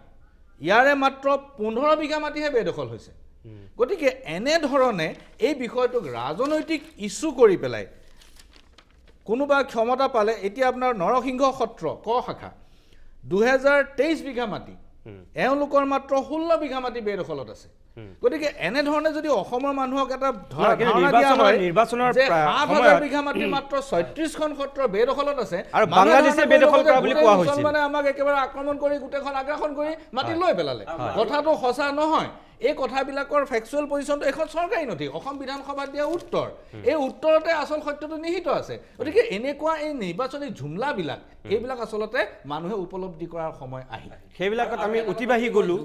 ইয়াৰে মাত্ৰ 15 বিঘা মাটিহে বেদখল হৈছে গতিকে এনেধৰণে এই বিষয়টোক ৰাজনৈতিক ইস্যু কৰি পেলাই কোনোবা ক্ষমতা পালে এতিয়া আপোনাৰ নৰসিংহ সত্ৰ ক শাখা 2023 বিঘা মাটি এওঁলোকৰ মাত্ৰ 16 বিঘা মাটি বেদখলত আছে গতিকে এনেধৰণে যদি অসমৰ মানুহক এটা নিৰ্বাচনৰ 7,000 বিঘা মাটি মাত্ৰ 36খন সত্ৰ বেদখলত আছে আৰু বাংলাদেশে বেদখল কৰা বুলি কোৱা হৈছিল মানে আমাক একেবাৰে আক্ৰমণ কৰি গোটেইখন আগ্ৰাসন কৰি মাটি লৈ পেলালে কথাটো সঁচা নহয় এই কথাবিলাকৰ ফেকচুৱেল পজিশ্যনটো এখন চৰকাৰী নথি অসম বিধানসভাত দিয়া উত্তৰ এই উত্তৰতে আচল সত্যটো নিহিত আছে গতিকে এনেকুৱা এই নিৰ্বাচনী ঝুমলাবিলাক এইবিলাক আচলতে মানুহে উপলব্ধি কৰাৰ সময় আহিল সেইবিলাকত আমি অতিবাহী গ'লোঁ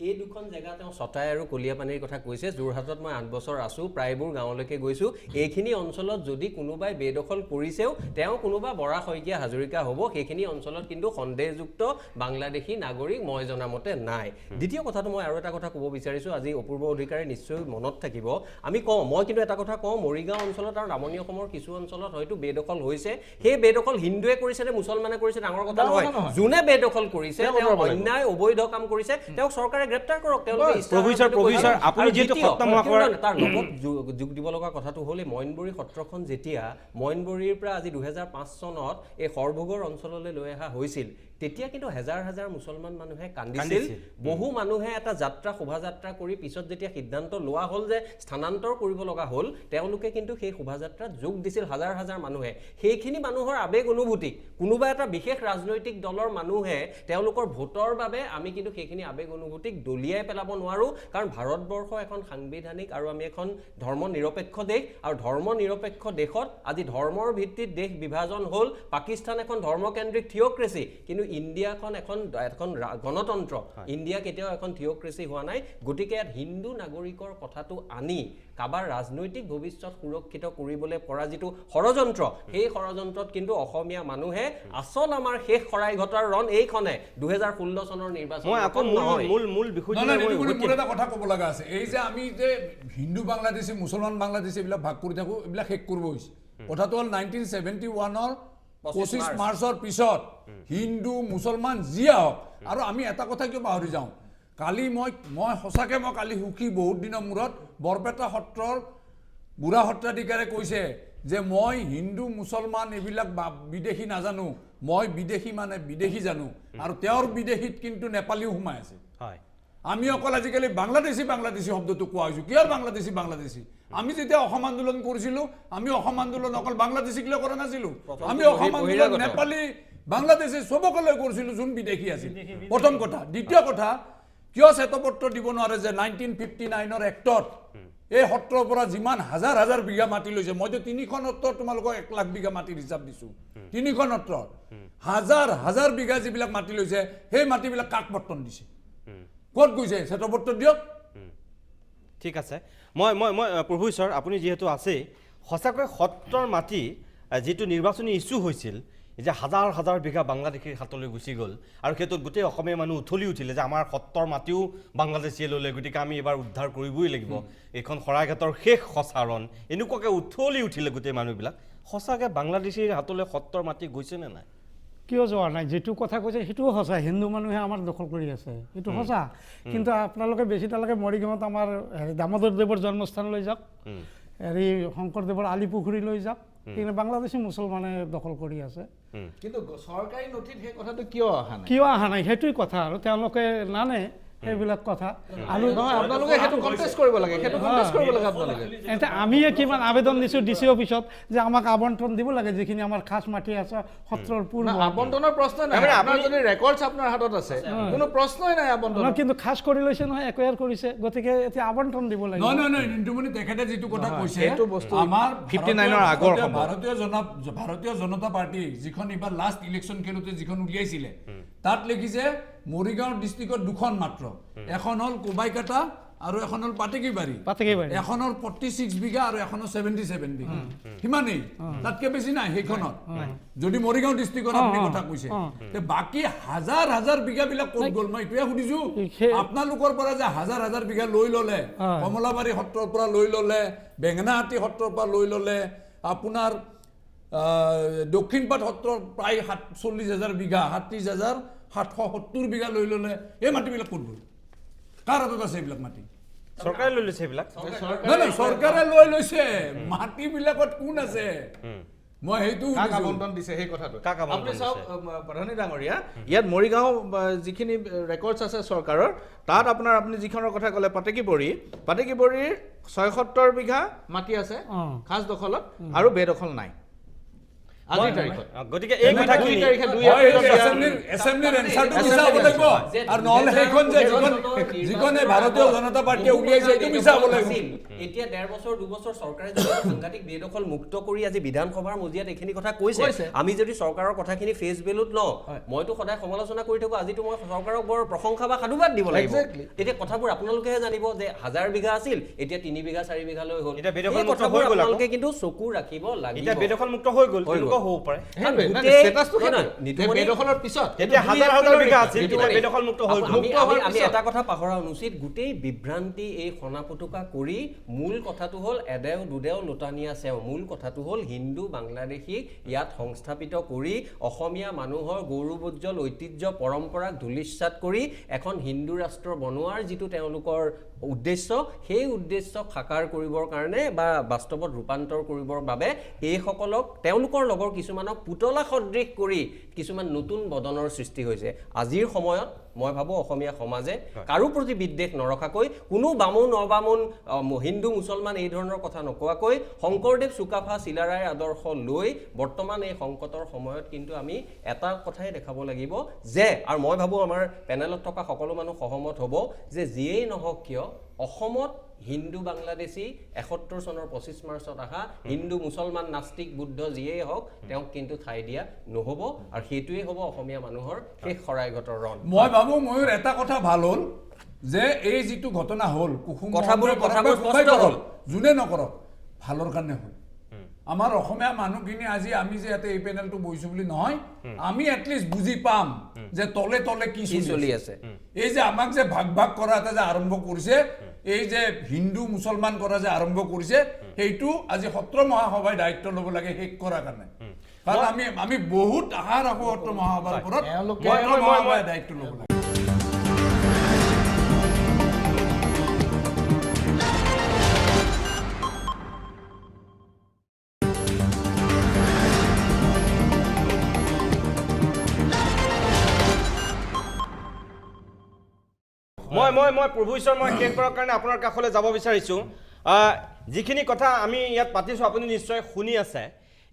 এই দুখন জেগা তেওঁ ছটাই আৰু কলিয়াপানীৰ কথা কৈছে যোৰহাটত মই 8 বছৰ আছোঁ প্ৰায়বোৰ গাঁৱলৈকে গৈছোঁ এইখিনি অঞ্চলত যদি কোনোবাই বেদখল কৰিছেও তেওঁ কোনোবা বৰা শইকীয়া হাজৰিকা হ'ব সেইখিনি অঞ্চলত কিন্তু সন্দেহযুক্ত বাংলাদেশী নাগৰিক মই জনামতে নাই দ্বিতীয় কথাটো মই আৰু এটা কথা ক'ব বিচাৰিছোঁ বিচাৰিছোঁ আজি অপূৰ্ব অধিকাৰী নিশ্চয় মনত থাকিব আমি কওঁ মই কিন্তু এটা কথা কওঁ মৰিগাঁও অঞ্চলত আৰু নামনি অসমৰ কিছু অঞ্চলত হয়তো বেদখল হৈছে সেই বেদখল হিন্দুৱে কৰিছে নে মুছলমানে কৰিছে ডাঙৰ কথা নহয় যোনে বেদখল কৰিছে তেওঁ অন্যায় অবৈধ কাম কৰিছে তেওঁক চৰকাৰে গ্ৰেপ্তাৰ কৰক তেওঁলোকে প্ৰফেছৰ আপুনি যেহেতু সত্ৰ মহাসভাৰ তাৰ লগত যোগ দিব লগা কথাটো হ'ল এই মইনবুৰী সত্ৰখন যেতিয়া মইনবুৰীৰ পৰা আজি 2005 চনত এই সৰভোগৰ অঞ্চললৈ লৈ অহা হৈছিল তেতিয়া কিন্তু হাজাৰ হাজাৰ মুছলমান মানুহে কান্দিছিল বহু মানুহে এটা যাত্ৰা শোভাযাত্ৰা কৰি পিছত যেতিয়া সিদ্ধান্ত লোৱা হ'ল যে স্থানান্তৰ কৰিব লগা হ'ল তেওঁলোকে কিন্তু সেই শোভাযাত্ৰাত যোগ দিছিল হাজাৰ হাজাৰ মানুহে সেইখিনি মানুহৰ আবেগ অনুভূতি কোনোবা এটা বিশেষ ৰাজনৈতিক দলৰ মানুহে তেওঁলোকৰ ভোটৰ বাবে আমি কিন্তু সেইখিনি আবেগ অনুভূতিক দলিয়াই পেলাব নোৱাৰোঁ কাৰণ ভাৰতবৰ্ষ এখন সাংবিধানিক আৰু আমি এখন ধৰ্ম নিৰপেক্ষ দেশ আৰু ধৰ্ম নিৰপেক্ষ দেশত আজি ধৰ্মৰ ভিত্তিত দেশ বিভাজন হ'ল পাকিস্তান এখন ধৰ্মকেন্দ্ৰিক থিঅক্ৰেচি কিন্তু ইণ্ডিয়াখন এখন গণতন্ত্ৰ ইণ্ডিয়া কেতিয়াও এখন থিঅক্ৰেচি হোৱা নাই গতিকে ইয়াত হিন্দু নাগৰিকৰ কথাটো আনি কাবাৰ ৰাজনৈতিক ভৱিষ্যত সুৰক্ষিত কৰিবলৈ পৰা যিটো ষড়যন্ত্ৰ সেই ষড়যন্ত্ৰত কিন্তু অসমীয়া মানুহে আচল আমাৰ শেষ শৰাই ঘটাৰ ৰণ এইখনে 2016 চনৰ নিৰ্বাচন মই আকৌ মূল বিষয়টো মোৰ এটা কথা ক'ব লগা আছে এই যে আমি যে হিন্দু বাংলাদেশী মুছলমান বাংলাদেশী এইবিলাক ভাগ কৰি থাকোঁ এইবিলাক শেষ কৰিব হৈছে কথাটো হ'ল 1971ৰ 25 মাৰ্চৰ পিছত হিন্দু মুছলমান যিয়ে হওক আৰু আমি এটা কথা কিয় পাহৰি যাওঁ কালি মই সঁচাকৈ মই কালি সুখী বহুত দিনৰ মূৰত বৰপেটা সত্ৰৰ বুঢ়া সত্ৰাধিকাৰে কৈছে যে মই হিন্দু মুছলমান এইবিলাক বিদেশী নাজানো মই বিদেশী মানে বিদেশী জানো আৰু তেওঁৰ বিদেশীত কিন্তু নেপালীও সোমাই আছে আমি অকল আজিকালি বাংলাদেশী শব্দটো কোৱা হৈছোঁ কিয় বাংলাদেশী আমি যেতিয়া অসম আন্দোলন কৰিছিলোঁ আমি অসম আন্দোলন অকল বাংলাদেশীক লৈ কৰা নাছিলোঁ আমি অসম আন্দোলন নেপালী বাংলাদেশী চবকে লৈ কৰিছিলোঁ যোন বিদেশী আছিল প্ৰথম কথা দ্বিতীয় কথা কিয় শ্বেতপত্ৰ দিব নোৱাৰে যে 1959ৰ এক্টত এই সত্ৰৰ পৰা যিমান হাজাৰ হাজাৰ বিঘা মাটি লৈছে মইতো 3খন সত্ৰৰ তোমালোকক 1 লাখ বিঘা মাটিৰ হিচাপ দিছোঁ 3খন সত্ৰৰ হাজাৰ হাজাৰ বিঘা যিবিলাক মাটি লৈছে সেই মাটিবিলাক কাক পট্টন দিছে ক'ত গৈছে শ্বেতপত্ৰ দিয়ক ঠিক আছে মই প্ৰফেছৰ আপুনি যিহেতু আছে সঁচাকৈ সত্ৰৰ মাটি যিটো নিৰ্বাচনী ইছ্যু হৈছিল যে হাজাৰ হাজাৰ বিঘা বাংলাদেশীৰ হাতলৈ গুচি গ'ল আৰু সেইটোত গোটেই অসমীয়া মানুহ উঠলি উঠিলে যে আমাৰ সত্ৰৰ মাটিও বাংলাদেশীয়ে ল'লে গতিকে আমি এবাৰ উদ্ধাৰ কৰিবই লাগিব এইখন শৰাইঘাটৰ শেষ সঁচাৰণ এনেকুৱাকৈ উঠলি উঠিলে গোটেই মানুহবিলাক সঁচাকৈ বাংলাদেশীৰ হাতলৈ সত্ৰৰ মাটি গৈছেনে নাই কিয় যোৱা নাই যিটো কথা কৈছে সেইটোও সঁচা হিন্দু মানুহে আমাৰ দখল কৰি আছে সেইটো সঁচা কিন্তু আপোনালোকে বেছি তালৈকে মৰিগাঁৱত আমাৰ দামোদৰদেৱৰ জন্মস্থান লৈ যাওক হেৰি শংকৰদেৱৰ আলিপুখুৰী লৈ যাওক কিন্তু বাংলাদেশী মুছলমানে দখল কৰি আছে কিন্তু চৰকাৰী নথিত সেই কথাটো কিয় অহা নাই সেইটোৱে কথা আৰু তেওঁলোকে নানে সেইবিলাক কথা আৰু আপোনালোকে সেইটো কণ্টেষ্ট কৰিব লাগে আপোনালোকে এতিয়া আমিয়ে কিমান আবেদন দিছোঁ ডিচি অফিচত যে আমাক আবণ্টন দিব লাগে যিখিনি আমাৰ খাচ মাটি আছে সত্ৰৰ পূৰ্ণ আবণ্টনৰ প্ৰশ্ন নাই আপোনাৰ যদি ৰেকৰ্ডছ আপোনাৰ হাতত আছে কোনো প্ৰশ্নই নাই আবণ্টনৰ কিন্তু খাচ কৰি লৈছে নহয় একুয়াৰ কৰিছে গতিকে এতিয়া আবণ্টন দিব লাগে নহয় ৰিণ্টুমণি তেখেতে যিটো কথা কৈছে এইটো বস্তু আমাৰ 59ৰ আগৰ ভাৰতীয় জনতা পাৰ্টি যিখন এইবাৰ লাষ্ট ইলেকশ্যন খেলোতে যিখন উলিয়াইছিলে তাত লিখিছে মৰিগাঁও ডিষ্ট্ৰিক্টত 2খন মাত্ৰ এখন হ'ল কোবাইকাটা আৰু এখন হ'ল পাটেকিবাৰী এখন হ'ল 46 বিঘা আৰু এখন হ'ল 77 বিঘা সিমানেই তাতকৈ বেছি নাই সেইখনত যদি মৰিগাঁও ডিষ্ট্ৰিক্টত আপুনি কথা কৈছে বাকী হাজাৰ হাজাৰ বিঘাবিলাক ক'ত গ'ল মই এইটোৱে সুধিছোঁ আপোনালোকৰ পৰা যে হাজাৰ হাজাৰ বিঘা লৈ ল'লে কমলাবাৰী সত্ৰৰ পৰা লৈ ল'লে বেঙেনাহাটী সত্ৰৰ পৰা লৈ ল'লে আপোনাৰ দক্ষিণপাট সত্ৰৰ প্ৰায় 40,000 বিঘা 37,770 বিঘা লৈ ল'লে এই মাটিবিলাক ক'ত গ'ল কাৰ হাতত আছে এইবিলাক মাটি চৰকাৰে লৈ লৈছে এইবিলাক নহয় চৰকাৰে লৈ লৈছে মাটিবিলাকত কোন আছে মই সেইটো আবণ্টন দিছে সেই কথাটো আপুনি চাওক প্ৰধানী ডাঙৰীয়া ইয়াত মৰিগাঁও যিখিনি ৰেকৰ্ডছ আছে চৰকাৰৰ তাত আপোনাৰ আপুনি যিখনৰ কথা ক'লে পাটেকিবৰীৰ 76 বিঘা মাটি আছে খাচ দখলত আৰু বেদখল নাই আজিৰ তাৰিখত গতিকে এই কথাখিনি এছেম্বলিৰ এনচাৰটো মিছা হ'ব লাগিব আৰু নহ'লে সেইখন যে যিখনে ভাৰতীয় জনতা পাৰ্টীয়ে উলিয়াইছে এইটো মিছা হ'ব লাগিব এতিয়া 1.5 বছৰ 2 বছৰ চৰকাৰে যদি সাংঘাতিক বেদখল মুক্ত কৰি আজি বিধানসভাৰ মজিয়াত এইখিনি কথা কৈছে আমি যদি চৰকাৰৰ কথাখিনি ফেচ ভেলুত লওঁ মইতো সদায় সমালোচনা কৰি থাকোঁ আজিতো মই চৰকাৰক বৰ প্ৰশংসা বা সাধুবাদ দিব লাগিব এতিয়া কথাবোৰ আপোনালোকেহে জানিব যে 1000 বিঘা আছিল এতিয়া 3 বিঘা 4 বিঘালৈ হ'ল এতিয়া বেদখল মুক্ত হৈ গ'ল আপোনালোকে কিন্তু চকু ৰাখিব লাগিব এতিয়া বেদখল মুক্ত হৈ গ'ল এনেকুৱাও হ'ব পাৰে বেদখলৰ পিছত এতিয়া হাজাৰ হাজাৰ বিঘা আছিল এতিয়া বেদখলমুক্ত হ'ল আমি এটা কথা পাহৰা অনুচিত গোটেই বিভ্ৰান্তি এই সনাপতুকা কৰি মূল কথাটো হ'ল এদেও দুদেও লোটানিয়া চেও মূল কথাটো হ'ল হিন্দু বাংলাদেশীক ইয়াত সংস্থাপিত কৰি অসমীয়া মানুহৰ গৌৰৱোজ্জ্বল ঐতিহ্য পৰম্পৰাক ধূলিসাৎ কৰি এখন হিন্দু ৰাষ্ট্ৰ বনোৱাৰ যিটো তেওঁলোকৰ উদ্দেশ্য সেই উদ্দেশ্যক সাকাৰ কৰিবৰ কাৰণে বা বাস্তৱত ৰূপান্তৰ কৰিবৰ বাবে এইসকলক তেওঁলোকৰ লগৰ কিছুমানক পুতলা সদৃশ কৰি কিছুমান নতুন বদনৰ সৃষ্টি হৈছে আজিৰ সময়ত মই ভাবো অসমীয়া সমাজে কাৰো প্ৰতি বিদ্বেষ নৰখাকৈ কোনো বামুণ অবামুণ হিন্দু মুছলমান এই ধৰণৰ কথা নকোৱাকৈ শংকৰদেৱ চুকাফা চিলাৰায়ৰ আদৰ্শ লৈ বৰ্তমান এই সংকটৰ সময়ত কিন্তু আমি এটা কথাই দেখাব লাগিব যে আৰু মই ভাবো আমাৰ পেনেলত থকা সকলো মানুহ সহমত হ'ব যে যিয়েই নহওক কিয় অসমত হিন্দু বাংলাদেশী ৭১ চনৰ ২৫ মাৰ্চত আহা হিন্দু মুছলমান নাস্তিক বুদ্ধ যিয়েই হওক তেওঁক কিন্তু ঠাই দিয়া নহ'ব আৰু সেইটোৱেই হ'ব অসমীয়া মানুহৰ শেষ শৰাইঘাটৰ ৰণ মই ভাবো ময়ূৰ এটা কথা ভাল হ'ল যে এই যিটো ঘটনা হ'ল কথাবোৰ স্পষ্ট হ'ল যোনে নকৰক ভালৰ কাৰণে হ'ল আমাৰ অসমীয়া মানুহখিনি আজি আমি যে ইয়াতে এই পেনেলটো বহিছো বুলি নহয় আমি এটলিষ্ট বুজি পাম যে তলে তলে কি চলি আছে এই যে আমাক যে ভাগ ভাগ কৰা এটা যে আৰম্ভ কৰিছে এই যে হিন্দু মুছলমান কৰা যে আৰম্ভ কৰিছে সেইটো আজি সত্ৰ মহাসভাই দায়িত্ব ল'ব লাগে শেষ কৰাৰ কাৰণে কাৰণ আমি বহুত আশা ৰাখো সত্ৰ মহাসভাৰ ওপৰত দায়িত্ব ল'ব লাগে মই প্ৰভু ঈশ্বৰ মই শেষ কৰাৰ কাৰণে আপোনাৰ কাষলৈ যাব বিচাৰিছোঁ যিখিনি কথা আমি ইয়াত পাতিছোঁ আপুনি নিশ্চয় শুনি আছে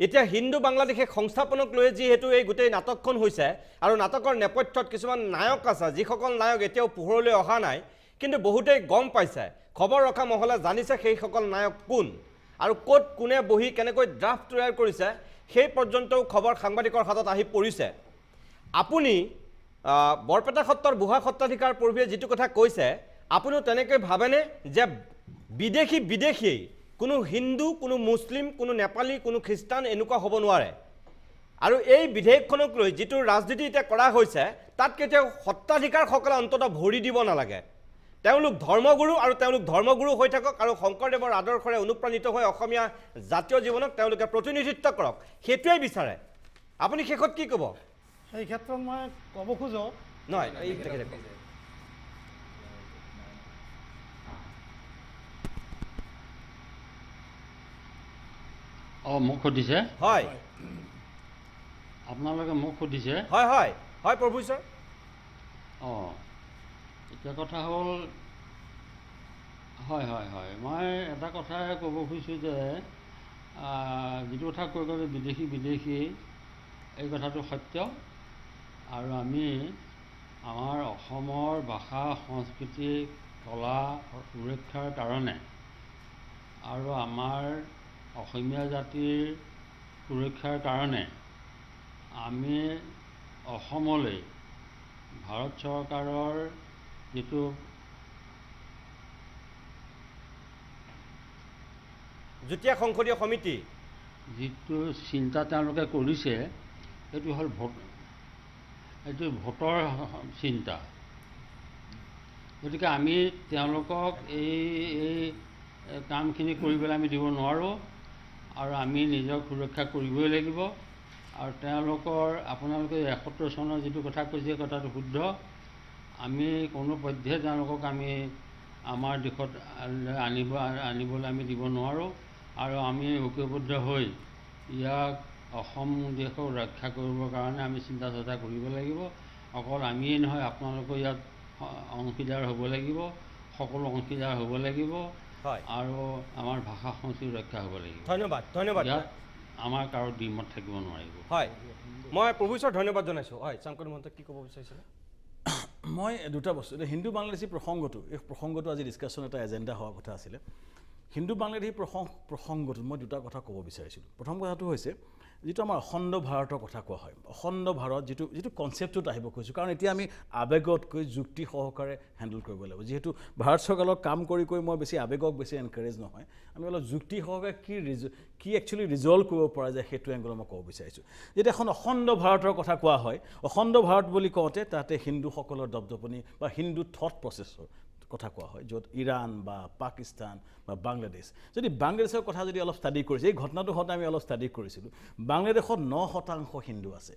এতিয়া হিন্দু বাংলাদেশে সংস্থাপনক লৈ যিহেতু এই গোটেই নাটকখন হৈছে আৰু নাটকৰ নেপথ্যত কিছুমান নায়ক আছে যিসকল নায়ক এতিয়াও পোহৰলৈ অহা নাই কিন্তু বহুতেই গম পাইছে খবৰ ৰখা মহলে জানিছে সেইসকল নায়ক কোন আৰু ক'ত কোনে বহি কেনেকৈ ড্ৰাফ্ট তৈয়াৰ কৰিছে সেই পৰ্যন্তও খবৰ সাংবাদিকৰ হাতত আহি পৰিছে আপুনি বৰপেটা সত্ৰৰ বুঢ়া সত্ৰাধিকাৰ পূৰ্বে যিটো কথা কৈছে আপুনিও তেনেকৈ ভাবেনে যে বিদেশী কোনো হিন্দু কোনো মুছলিম কোনো নেপালী কোনো খ্ৰীষ্টান এনেকুৱা হ'ব নোৱাৰে আৰু এই বিধেয়কখনক লৈ যিটো ৰাজনীতি এতিয়া কৰা হৈছে তাত কেতিয়াও সত্ৰাধিকাৰসকলে অন্ততঃ ভৰি দিব নালাগে তেওঁলোক ধৰ্মগুৰু আৰু তেওঁলোক ধৰ্মগুৰু হৈ থাকক আৰু শংকৰদেৱৰ আদৰ্শৰে অনুপ্ৰাণিত হৈ অসমীয়া জাতীয় জীৱনক তেওঁলোকে প্ৰতিনিধিত্ব কৰক সেইটোৱেই বিচাৰে আপুনি শেষত কি ক'ব এই ক্ষেত্ৰত মই ক'ব খোজো নহয় এই তেখেতে মোক সুধিছে হয় আপোনালোকে মোক সুধিছে হয় হয় হয় প্ৰভু ঈশ্বৰ এতিয়া কথা হ'ল হয় হয় হয় মই এটা কথাই ক'ব খুজিছোঁ যে যিটো কথা কৈ গ'লে বিদেশী এই কথাটো সত্য আৰু আমি আমাৰ অসমৰ ভাষা সংস্কৃতি কলা সুৰক্ষাৰ কাৰণে আৰু আমাৰ অসমীয়া জাতিৰ সুৰক্ষাৰ কাৰণে আমি অসমলৈ ভাৰত চৰকাৰৰ যিটো যুটীয়া সংসদীয় সমিতি যিটো চিন্তা তেওঁলোকে কৰিছে সেইটো হ'ল এইটো ভোটৰ চিন্তা গতিকে আমি তেওঁলোকক এই কামখিনি কৰিবলৈ আমি দিব নোৱাৰোঁ আৰু আমি নিজক সুৰক্ষা কৰিবই লাগিব আৰু তেওঁলোকৰ আপোনালোকে ৭১ চনৰ যিটো কথা কৈছে কথাটো শুদ্ধ আমি কোনো পধ্যে তেওঁলোকক আমি আমাৰ দিশত আনিবলৈ আমি দিব নোৱাৰোঁ আৰু আমি ঐক্যবদ্ধ হৈ ইয়াক অসম দেশক ৰক্ষা কৰিবৰ কাৰণে আমি চিন্তা চৰ্চা কৰিব লাগিব অকল আমিয়েই নহয় আপোনালোকৰ ইয়াত অংশীদাৰ হ'ব লাগিব সকলো অংশীদাৰ হ'ব লাগিব আৰু আমাৰ ভাষা সংস্কৃতি ৰক্ষা হ'ব লাগিব ধন্যবাদ ইয়াত আমাৰ কাৰো দ্বিমত থাকিব নোৱাৰিব হয় মই প্ৰভু ঈশ্বৰ ধন্যবাদ জনাইছোঁ হয় শংকৰ মহন্ত কি ক'ব বিচাৰিছিলে মই দুটা বস্তু এতিয়া হিন্দু বাংলাদেশী প্ৰসংগটো এই প্ৰসংগটো আজি ডিছকাশ্যন এটা এজেণ্ডা হোৱাৰ কথা আছিলে হিন্দু বাংলাদেশী প্ৰসংগত মই দুটা কথা ক'ব বিচাৰিছিলোঁ। প্ৰথম কথাটো হৈছে যিটো আমাৰ অখণ্ড ভাৰতৰ কথা কোৱা হয়, অখণ্ড ভাৰত যিটো কনচেপ্টত আহিব খুজিছোঁ, কাৰণ এতিয়া আমি আৱেগতকৈ যুক্তি সহকাৰে হেণ্ডেল কৰিব লাগিব। যিহেতু ভাৰত চৰকাৰৰ কাম কৰি মই বেছি আৱেগক বেছি এনকাৰেজ নহয়, আমি অলপ যুক্তি সহকাৰে কি একচুৱেলি ৰিজল্ভ কৰিব পৰা যায় সেইটো এংগলত মই ক'ব বিচাৰিছোঁ। যেতিয়া এখন অখণ্ড ভাৰতৰ কথা কোৱা হয়, অখণ্ড ভাৰত বুলি কওঁতে তাতে হিন্দুসকলৰ দপদপনি বা হিন্দু থট প্ৰচেছৰ কথা কোৱা হয়, য'ত ইৰাণ বা পাকিস্তান বা বাংলাদেশ। যদি বাংলাদেশৰ কথা যদি অলপ ষ্টাডি কৰিছে, এই ঘটনাটো হওঁতে আমি অলপ ষ্টাডি কৰিছিলোঁ, বাংলাদেশত 9% হিন্দু আছে,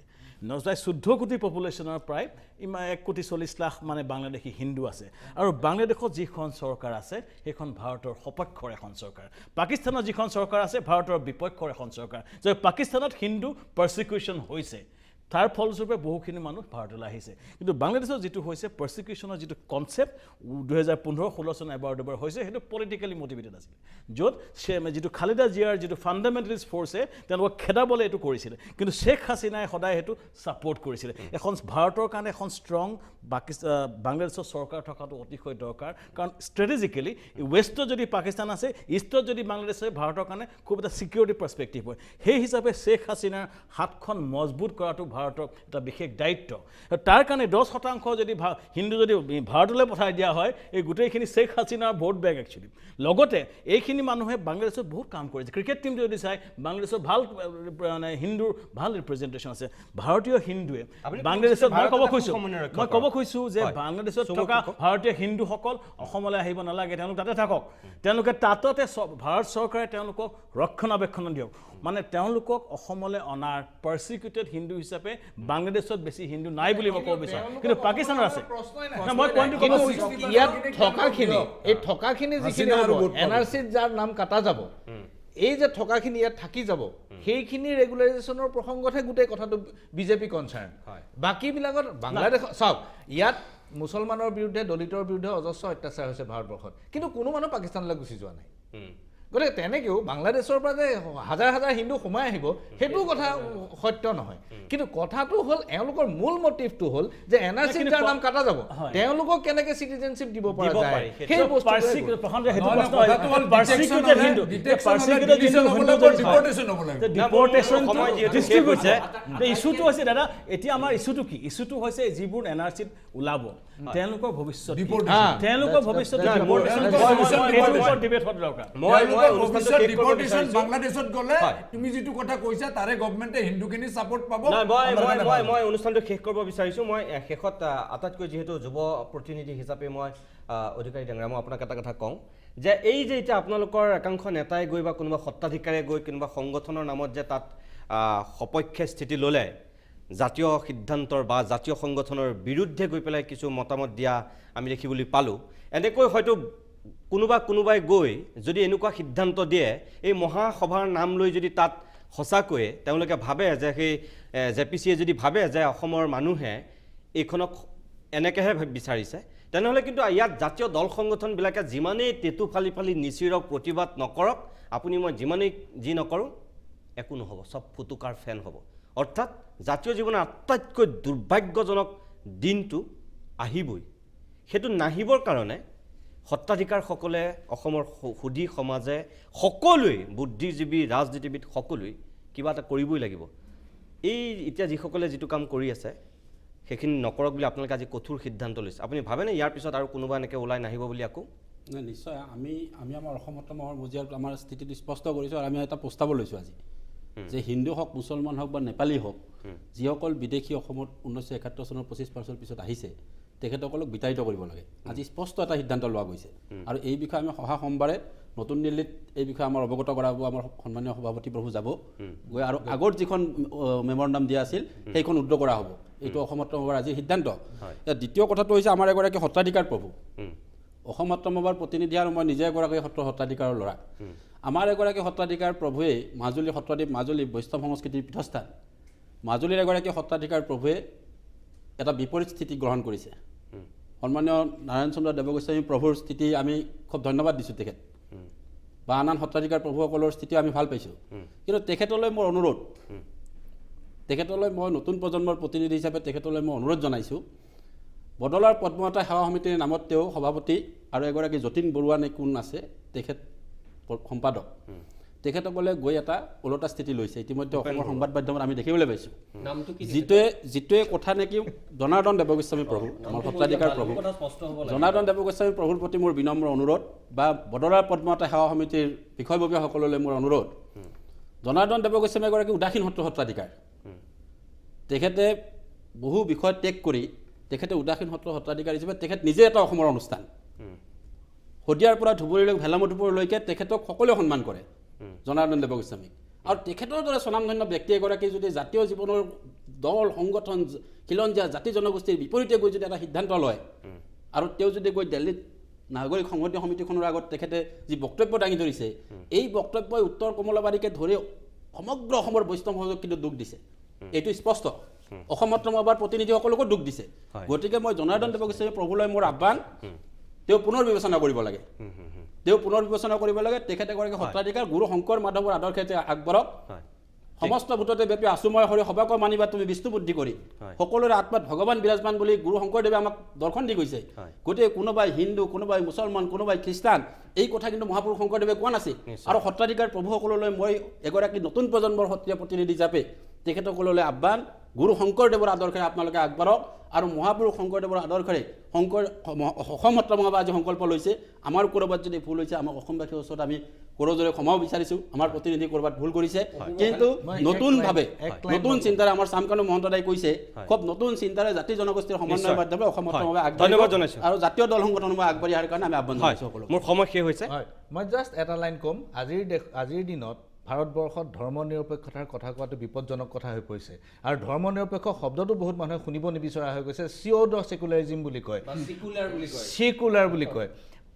14 কোটি পপুলেশ্যনৰ প্ৰায় 1,40,00,000 মানে বাংলাদেশী হিন্দু আছে। আৰু বাংলাদেশত যিখন চৰকাৰ আছে সেইখন ভাৰতৰ সপক্ষৰ এখন চৰকাৰ, পাকিস্তানৰ যিখন চৰকাৰ আছে ভাৰতৰ বিপক্ষৰ এখন চৰকাৰ। যে পাকিস্তানত হিন্দু পাৰ্চিকিউশ্যন হৈছে, তাৰ ফলস্বৰূপে বহুখিনি মানুহ ভাৰতলৈ আহিছে। কিন্তু বাংলাদেশত যিটো হৈছে পাৰ্চিকিউশ্যনৰ যিটো কনচেপ্ট 2015-16 চন এবাৰ হৈছে, সেইটো পলিটিকেলি মটিভেটেড আছিল, য'ত যিটো খালেদা জিয়াৰ যিটো ফাণ্ডামেণ্টেলিষ্ট ফ'ৰ্ছে তেওঁলোকক খেদাবলৈ এইটো কৰিছিলে, কিন্তু শ্বেখ হাছিনাই সদায় সেইটো ছাপৰ্ট কৰিছিলে। এখন ভাৰতৰ কাৰণে এখন ষ্ট্ৰং বাংলাদেশৰ চৰকাৰ থকাটো অতিশয় দৰকাৰ, কাৰণ ষ্ট্ৰেটেজিকেলি ৱেষ্টত যদি পাকিস্তান আছে, ইষ্টত যদি বাংলাদেশ হয়, ভাৰতৰ কাৰণে খুব এটা ছিকিউৰিটি পাৰ্চপেক্টিভ হয়। সেই হিচাপে শ্বেখ হাছিনাৰ হাতখন মজবুত কৰাটো ভাৰতৰ এটা বিশেষ দায়িত্ব। তাৰ কাৰণে 10% যদি হিন্দু যদি ভাৰতলৈ পঠাই দিয়া হয়, এই গোটেইখিনি শ্বেখ হাছিনাৰ ভোট বেংক একচুৱেলি। লগতে এইখিনি মানুহে বাংলাদেশত বহুত কাম কৰিছে। ক্ৰিকেট টিম যদি চাই, বাংলাদেশত ভাল মানে হিন্দুৰ ভাল ৰিপ্ৰেজেণ্টেশ্যন আছে। ভাৰতীয় হিন্দুৱে বাংলাদেশত মই ক'ব খুজিছোঁ যে বাংলাদেশত থকা ভাৰতীয় হিন্দুসকল অসমলৈ আহিব নালাগে, তেওঁলোক তাতে থাকক। তেওঁলোকে তাতে ভাৰত চৰকাৰে তেওঁলোকক ৰক্ষণাবেক্ষণ দিয়ক, মানে তেওঁলোকক অসমলৈ অনাৰ পাৰ্চিকিউটেড হিন্দু হিচাপে বাংলাদেশত বেছি হিন্দু নাই বুলি মই ক'ব বিচাৰোঁ, কিন্তু পাকিস্তানৰ আছে। মই পইণ্টটো ক'ব খুজিছোঁ, ইয়াত থকাখিনি এই থকাখিনি যিখিনি NRCত যাৰ নাম কাটা যাব, এই যে থকাখিনি ইয়াত থাকি যাব, সেইখিনি ৰেগুলাৰাইজেশ্যনৰ প্ৰসংগতহে গোটেই কথাটো বিজেপি কনচাৰ্ণ। বাকীবিলাকত বাংলাদেশ চাওক, ইয়াত মুছলমানৰ বিৰুদ্ধে দলিতৰ বিৰুদ্ধে অজস্ৰ অত্যাচাৰ হৈছে ভাৰতবৰ্ষত, কিন্তু কোনো মানুহ পাকিস্তানলৈ গুচি যোৱা নাই। গতিকে তেনেকৈও বাংলাদেশৰ পৰা যে হাজাৰ হাজাৰ হিন্দু সোমাই আহিব সেইটো কথা সত্য নহয়, কিন্তু কথাটো হ'ল এওঁলোকৰ মূল মটিভটো হ'ল যে NRCত যাৰ নাম কাটা যাব তেওঁলোকক কেনেকৈ চিটিজেনশ্বিপ দিব পৰা যায়, সেই ইছ্যুটো হৈছে দাদা। এতিয়া আমাৰ ইছ্যুটো কি? ইছ্যুটো হৈছে যিবোৰ NRCত ওলাব তেওঁলোকৰ ভৱিষ্যত, তেওঁলোকৰ ভৱিষ্যত ডিবেট হোৱাটো দৰকাৰ। বাংলাদেশত গ'লে তুমি যিটো কথা কৈছা তাৰে গভৰ্ণমেণ্টে হিন্দুখিনি ছাপৰ্ট পাব। মই অনুষ্ঠানটো শেষ কৰিব বিচাৰিছোঁ। মই শেষত আটাইতকৈ যিহেতু যুৱ প্ৰতিনিধি হিচাপে মই অধিকাৰী ডাঙৰীয়া, মই আপোনাক এটা কথা কওঁ যে এই যে এতিয়া আপোনালোকৰ একাংশ নেতাই গৈ বা কোনোবা সত্তাধিকাৰীয়ে গৈ কোনোবা সংগঠনৰ নামত যে তাত সপক্ষে স্থিতি ল'লে, জাতীয় সিদ্ধান্তৰ বা জাতীয় সংগঠনৰ বিৰুদ্ধে গৈ পেলাই কিছু মতামত দিয়া আমি দেখিবলৈ পালোঁ। এনেকৈ হয়তো কোনোবাই গৈ যদি এনেকুৱা সিদ্ধান্ত দিয়ে, এই মহাসভাৰ নাম লৈ যদি তাত সঁচাকৈয়ে তেওঁলোকে ভাবে যে সেই JPCয়ে যদি ভাবে যে অসমৰ মানুহে এইখনক এনেকৈহে বিচাৰিছে, তেনেহ'লে কিন্তু ইয়াত জাতীয় দল সংগঠনবিলাকে যিমানেই টেটু ফালি ফালি নিচিৰক প্ৰতিবাদ নকৰক, আপুনি মই যিমানেই যি নকৰোঁ একো নহ'ব, চব ফুটুকাৰ ফেন হ'ব। অৰ্থাৎ জাতীয় জীৱনৰ আটাইতকৈ দুৰ্ভাগ্যজনক দিনটো আহিবই। সেইটো নাহিবৰ কাৰণে সত্তাধিকাৰসকলে, অসমৰ সুধী সমাজে, সকলোৱে বুদ্ধিজীৱী, ৰাজনীতিবিদ সকলোৱে কিবা এটা কৰিবই লাগিব। এই এতিয়া যিসকলে যিটো কাম কৰি আছে সেইখিনি নকৰক বুলি আপোনালোকে আজি কঠোৰ সিদ্ধান্ত লৈছে। আপুনি ভাবেনে ইয়াৰ পিছত আৰু কোনোবা এনেকৈ ওলাই নাহিব বুলি আকৌ? নাই, নিশ্চয়। আমি আমাৰ অসমত মজিয়াৰ আমাৰ স্থিতিটো স্পষ্ট কৰিছোঁ, আৰু আমি এটা প্ৰস্তাৱ লৈছোঁ আজি যে হিন্দু হওক, মুছলমান হওক বা নেপালী হওক, যিসকল বিদেশী অসমত 1971 চনৰ 25% পিছত আহিছে তেখেতসকলক বিতাড়িত কৰিব লাগে। আজি স্পষ্ট এটা সিদ্ধান্ত লোৱা গৈছে, আৰু এই বিষয়ে আমি অহা সোমবাৰে নতুন দিল্লীত এই বিষয়ে আমাৰ অৱগত কৰাব আমাৰ সন্মানীয় সভাপতি প্ৰভু যাব গৈ, আৰু আগৰ যিখন মেমৰেণ্ডাম দিয়া আছিল সেইখন উদ্ধ কৰা হ'ব। এইটো অসমত সভাৰ আজিৰ সিদ্ধান্ত। দ্বিতীয় কথাটো হৈছে আমাৰ এগৰাকী সত্ৰাধিকাৰ প্ৰভু, অসম সত্ৰসভাৰ প্ৰতিনিধি, আৰু মই নিজে এগৰাকী সত্ৰাধিকাৰৰ ল'ৰা। আমাৰ এগৰাকী সত্ৰাধিকাৰ প্ৰভুৱে মাজুলী সত্ৰদ্বীপ, মাজুলী বৈষ্ণৱ সংস্কৃতিৰ পীঠস্থান, মাজুলীৰ এগৰাকী সত্ৰাধিকাৰ প্ৰভুৱে এটা বিপৰীত স্থিতি গ্ৰহণ কৰিছে। সন্মানীয় নাৰায়ণ চন্দ্ৰ দেৱগোস্বামী প্ৰভুৰ স্থিতি আমি খুব ধন্যবাদ দিছোঁ তেখেত, বা আন আন সত্ৰাধিকাৰ প্ৰভুসকলৰ স্থিতি আমি ভাল পাইছোঁ। কিন্তু তেখেতলৈ মোৰ অনুৰোধ, তেখেতলৈ মই নতুন প্ৰজন্মৰ প্ৰতিনিধি হিচাপে তেখেতলৈ মই অনুৰোধ জনাইছোঁ, বদলাৰ পদ্মতা সেৱা সমিতিৰ নামত তেওঁ সভাপতি আৰু এগৰাকী যতীন বৰুৱা নে কোন আছে, তেখেত সম্পাদক তেখেতসকলে গৈ এটা ওলোটা স্থিতি লৈছে ইতিমধ্যে অসমৰ সংবাদ মাধ্যমত আমি দেখিবলৈ পাইছোঁ নামটো কি যিটোৱে কথা নেকি জনাৰ্দন দেৱগোস্বামী প্ৰভু আমাৰ সত্ৰাধিকাৰ প্ৰভু জনাৰ্দন দেৱগোস্বামী প্ৰভুৰ প্ৰতি মোৰ বিনম্ৰ অনুৰোধ বা বদলাৰ পদ্মতা সেৱা সমিতিৰ বিষয়ববীয়াসকললৈ মোৰ অনুৰোধ জনাৰ্দন দেৱগোস্বামী এগৰাকী উদাসীন সত্ৰাধিকাৰ তেখেতে বহু বিষয় ত্যাগ কৰি তেখেতে উদাসীন সত্ৰাধিকাৰ হিচাপে তেখেত নিজে এটা অসমৰ অনুষ্ঠান শদিয়াৰ পৰা ধুবুৰীলৈ ভেলামধুপুৰলৈকে তেখেতক সকলোৱে সন্মান কৰে জনাৰ্দন দেৱগোস্বামীক আৰু তেখেতৰ দৰে স্বনামধন্য ব্যক্তি এগৰাকী যদি জাতীয় জীৱনৰ দল সংগঠন খিলঞ্জীয়া জাতি জনগোষ্ঠীৰ বিপৰীতে গৈ যদি এটা সিদ্ধান্ত লয় আৰু তেওঁ যদি গৈ দিল্লীত নাগৰিক সংহতি সমিতিখনৰ আগত তেখেতে যি বক্তব্য দাঙি ধৰিছে এই বক্তব্যই উত্তৰ কমলাবাৰীকে ধৰি সমগ্ৰ অসমৰ বৈষ্ণৱ সমাজক কিন্তু দুখ দিছে এইটো স্পষ্ট অসমত ৰমাবাৰ প্ৰতিনিধিসকলকো দুখ দিছে গতিকে মই জনাৰ্দন দেৱগোস্বামী প্ৰভুলৈ মোৰ আহ্বান তেওঁ পুনৰ বিবেচনা কৰিব লাগে তেখেতে এগৰাকী সত্ৰাধিকাৰ গুৰু শংকৰ মাধৱৰ আদৰ্শে আগবাঢ়ক সমস্ত ভূততে ব্যাপী আচুময় হৰি সবাক মানিবা তুমি বিষ্ণু বুদ্ধি কৰি সকলোৰে আত্মাত ভগৱান বিৰাজমান বুলি গুৰু শংকৰদেৱে আমাক দৰ্শন দি গৈছে গতিকে কোনোবাই হিন্দু কোনোবাই মুছলমান কোনোবাই খ্ৰীষ্টান এই কথা কিন্তু মহাপুৰুষ শংকৰদেৱে কোৱা নাছিল আৰু সত্ৰাধিকাৰ প্ৰভুসকললৈ মই এগৰাকী নতুন প্ৰজন্মৰ সত্ৰীয়া প্ৰতিনিধি হিচাপে তেখেতসকললৈ আহ্বান গুৰু শংকৰদেৱৰ আদৰ্শৰে আপোনালোকে আগবাঢ়ক আৰু মহাপুৰুষ শংকৰদেৱৰ আদৰ্শৰে অসম সত্ৰ মহাসভা আজি সংকল্প লৈছে আমাৰ ক'ৰবাত যদি ভুল হৈছে আমাক অসমবাসীৰ ওচৰত আমি কৰজোৰে ক্ষমাও বিচাৰিছোঁ আমাৰ প্ৰতিনিধি ক'ৰবাত ভুল কৰিছে কিন্তু নতুনভাৱে নতুন চিন্তাৰে আমাৰ চামকানু মহন্তদাই কৈছে খুব নতুন চিন্তাৰে জাতি জনগোষ্ঠীৰ সমন্বয়ৰ মাধ্যমে অসম সত্ৰ মহাসভা ধন্যবাদ জনাইছোঁ আৰু জাতীয় দল সংগঠনসমূহ আগবাঢ়ি অহাৰ কাৰণে আমি আহ্বান জনাইছোঁ সকলো মোৰ সময় শেষ হৈছে মই জাষ্ট এটা লাইন ক'ম আজিৰ দিনত ভাৰতবৰ্ষত ধৰ্ম নিৰপেক্ষতাৰ কথা কোৱাটো বিপদজনক কথা হৈ পৰিছে আৰু ধৰ্ম নিৰপেক্ষ শব্দটো বহুত মানুহে শুনিব নিবিচৰা হৈ গৈছে চিঅ'ড ছেকুলাৰিজিম বুলি কয় ছেকুলাৰ বুলি কয়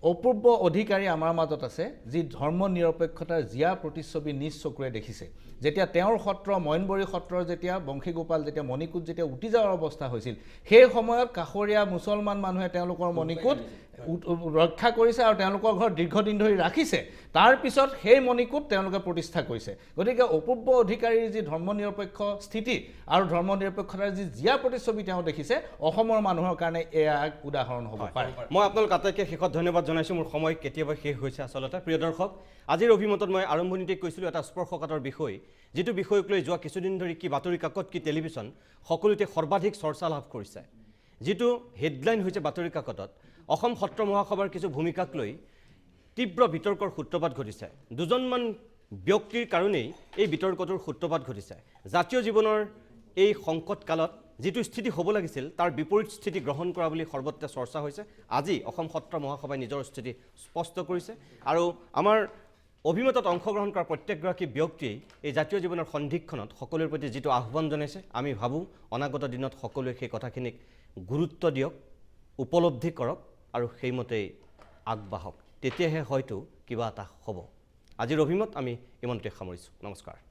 অপূৰ্ব অধিকাৰী আমাৰ মাজত আছে যি ধৰ্ম নিৰপেক্ষতাৰ জীয়া প্ৰতিচ্ছবি নিজ চকুৰে দেখিছে যেতিয়া তেওঁৰ সত্ৰ মইনবৰী সত্ৰৰ যেতিয়া বংশীগোপাল যেতিয়া মণিকূট যেতিয়া উটি যোৱাৰ অৱস্থা হৈছিল সেই সময়ত কাষৰীয়া মুছলমান মানুহে তেওঁলোকৰ মণিকূট ৰক্ষা কৰিছে আৰু তেওঁলোকৰ ঘৰত দীৰ্ঘদিন ধৰি ৰাখিছে তাৰ পিছত সেই মণিকূট তেওঁলোকে প্ৰতিষ্ঠা কৰিছে গতিকে অপূৰ্ব অধিকাৰীৰ যি ধৰ্ম নিৰপেক্ষ স্থিতি আৰু ধৰ্ম নিৰপেক্ষতাৰ যি জীয়া প্ৰতিচ্ছবি তেওঁ দেখিছে অসমৰ মানুহৰ কাৰণে এয়া এক উদাহৰণ হ'ব পাৰে মই আপোনালোক আটাইকে শেষত ধন্যবাদ জনাইছোঁ মোৰ সময় কেতিয়াবা শেষ হৈছে আচলতে প্ৰিয় দৰ্শক আজিৰ অভিমতত মই আৰম্ভণিতে কৈছিলোঁ এটা স্পৰ্শকাতৰ বিষয় যিটো বিষয়ক লৈ যোৱা কিছুদিন ধৰি কি বাতৰি কাকত কি টেলিভিছন সকলোতে সৰ্বাধিক চৰ্চা লাভ কৰিছে যিটো হেডলাইন হৈছে বাতৰি কাকতত অসম সত্ৰ মহাসভাৰ কিছু ভূমিকাক লৈ তীব্ৰ বিতৰ্কৰ সূত্ৰপাত ঘটিছে দুজনমান ব্যক্তিৰ কাৰণেই এই বিতৰ্কটোৰ সূত্ৰপাত ঘটিছে জাতীয় জীৱনৰ এই সংকট কালত যিটো স্থিতি হ'ব লাগিছিল তাৰ বিপৰীত স্থিতি গ্ৰহণ কৰা বুলি সৰ্বত্ৰে চৰ্চা হৈছে আজি অসম সত্ৰ মহাসভাই নিজৰ স্থিতি স্পষ্ট কৰিছে আৰু আমাৰ অভিমতত অংশগ্ৰহণ কৰা প্ৰত্যেকগৰাকী ব্যক্তিয়ে এই জাতীয় জীৱনৰ সন্ধিক্ষণত সকলোৰে প্ৰতি যিটো আহ্বান জনাইছে আমি ভাবোঁ অনাগত দিনত সকলোৱে সেই কথাখিনিক গুৰুত্ব দিয়ক উপলব্ধি কৰক আৰু সেইমতেই আগবাঢ়ক তেতিয়াহে হয়তো কিবা এটা হ'ব আজিৰ অভিমত আমি ইমানতে সামৰিছোঁ নমস্কাৰ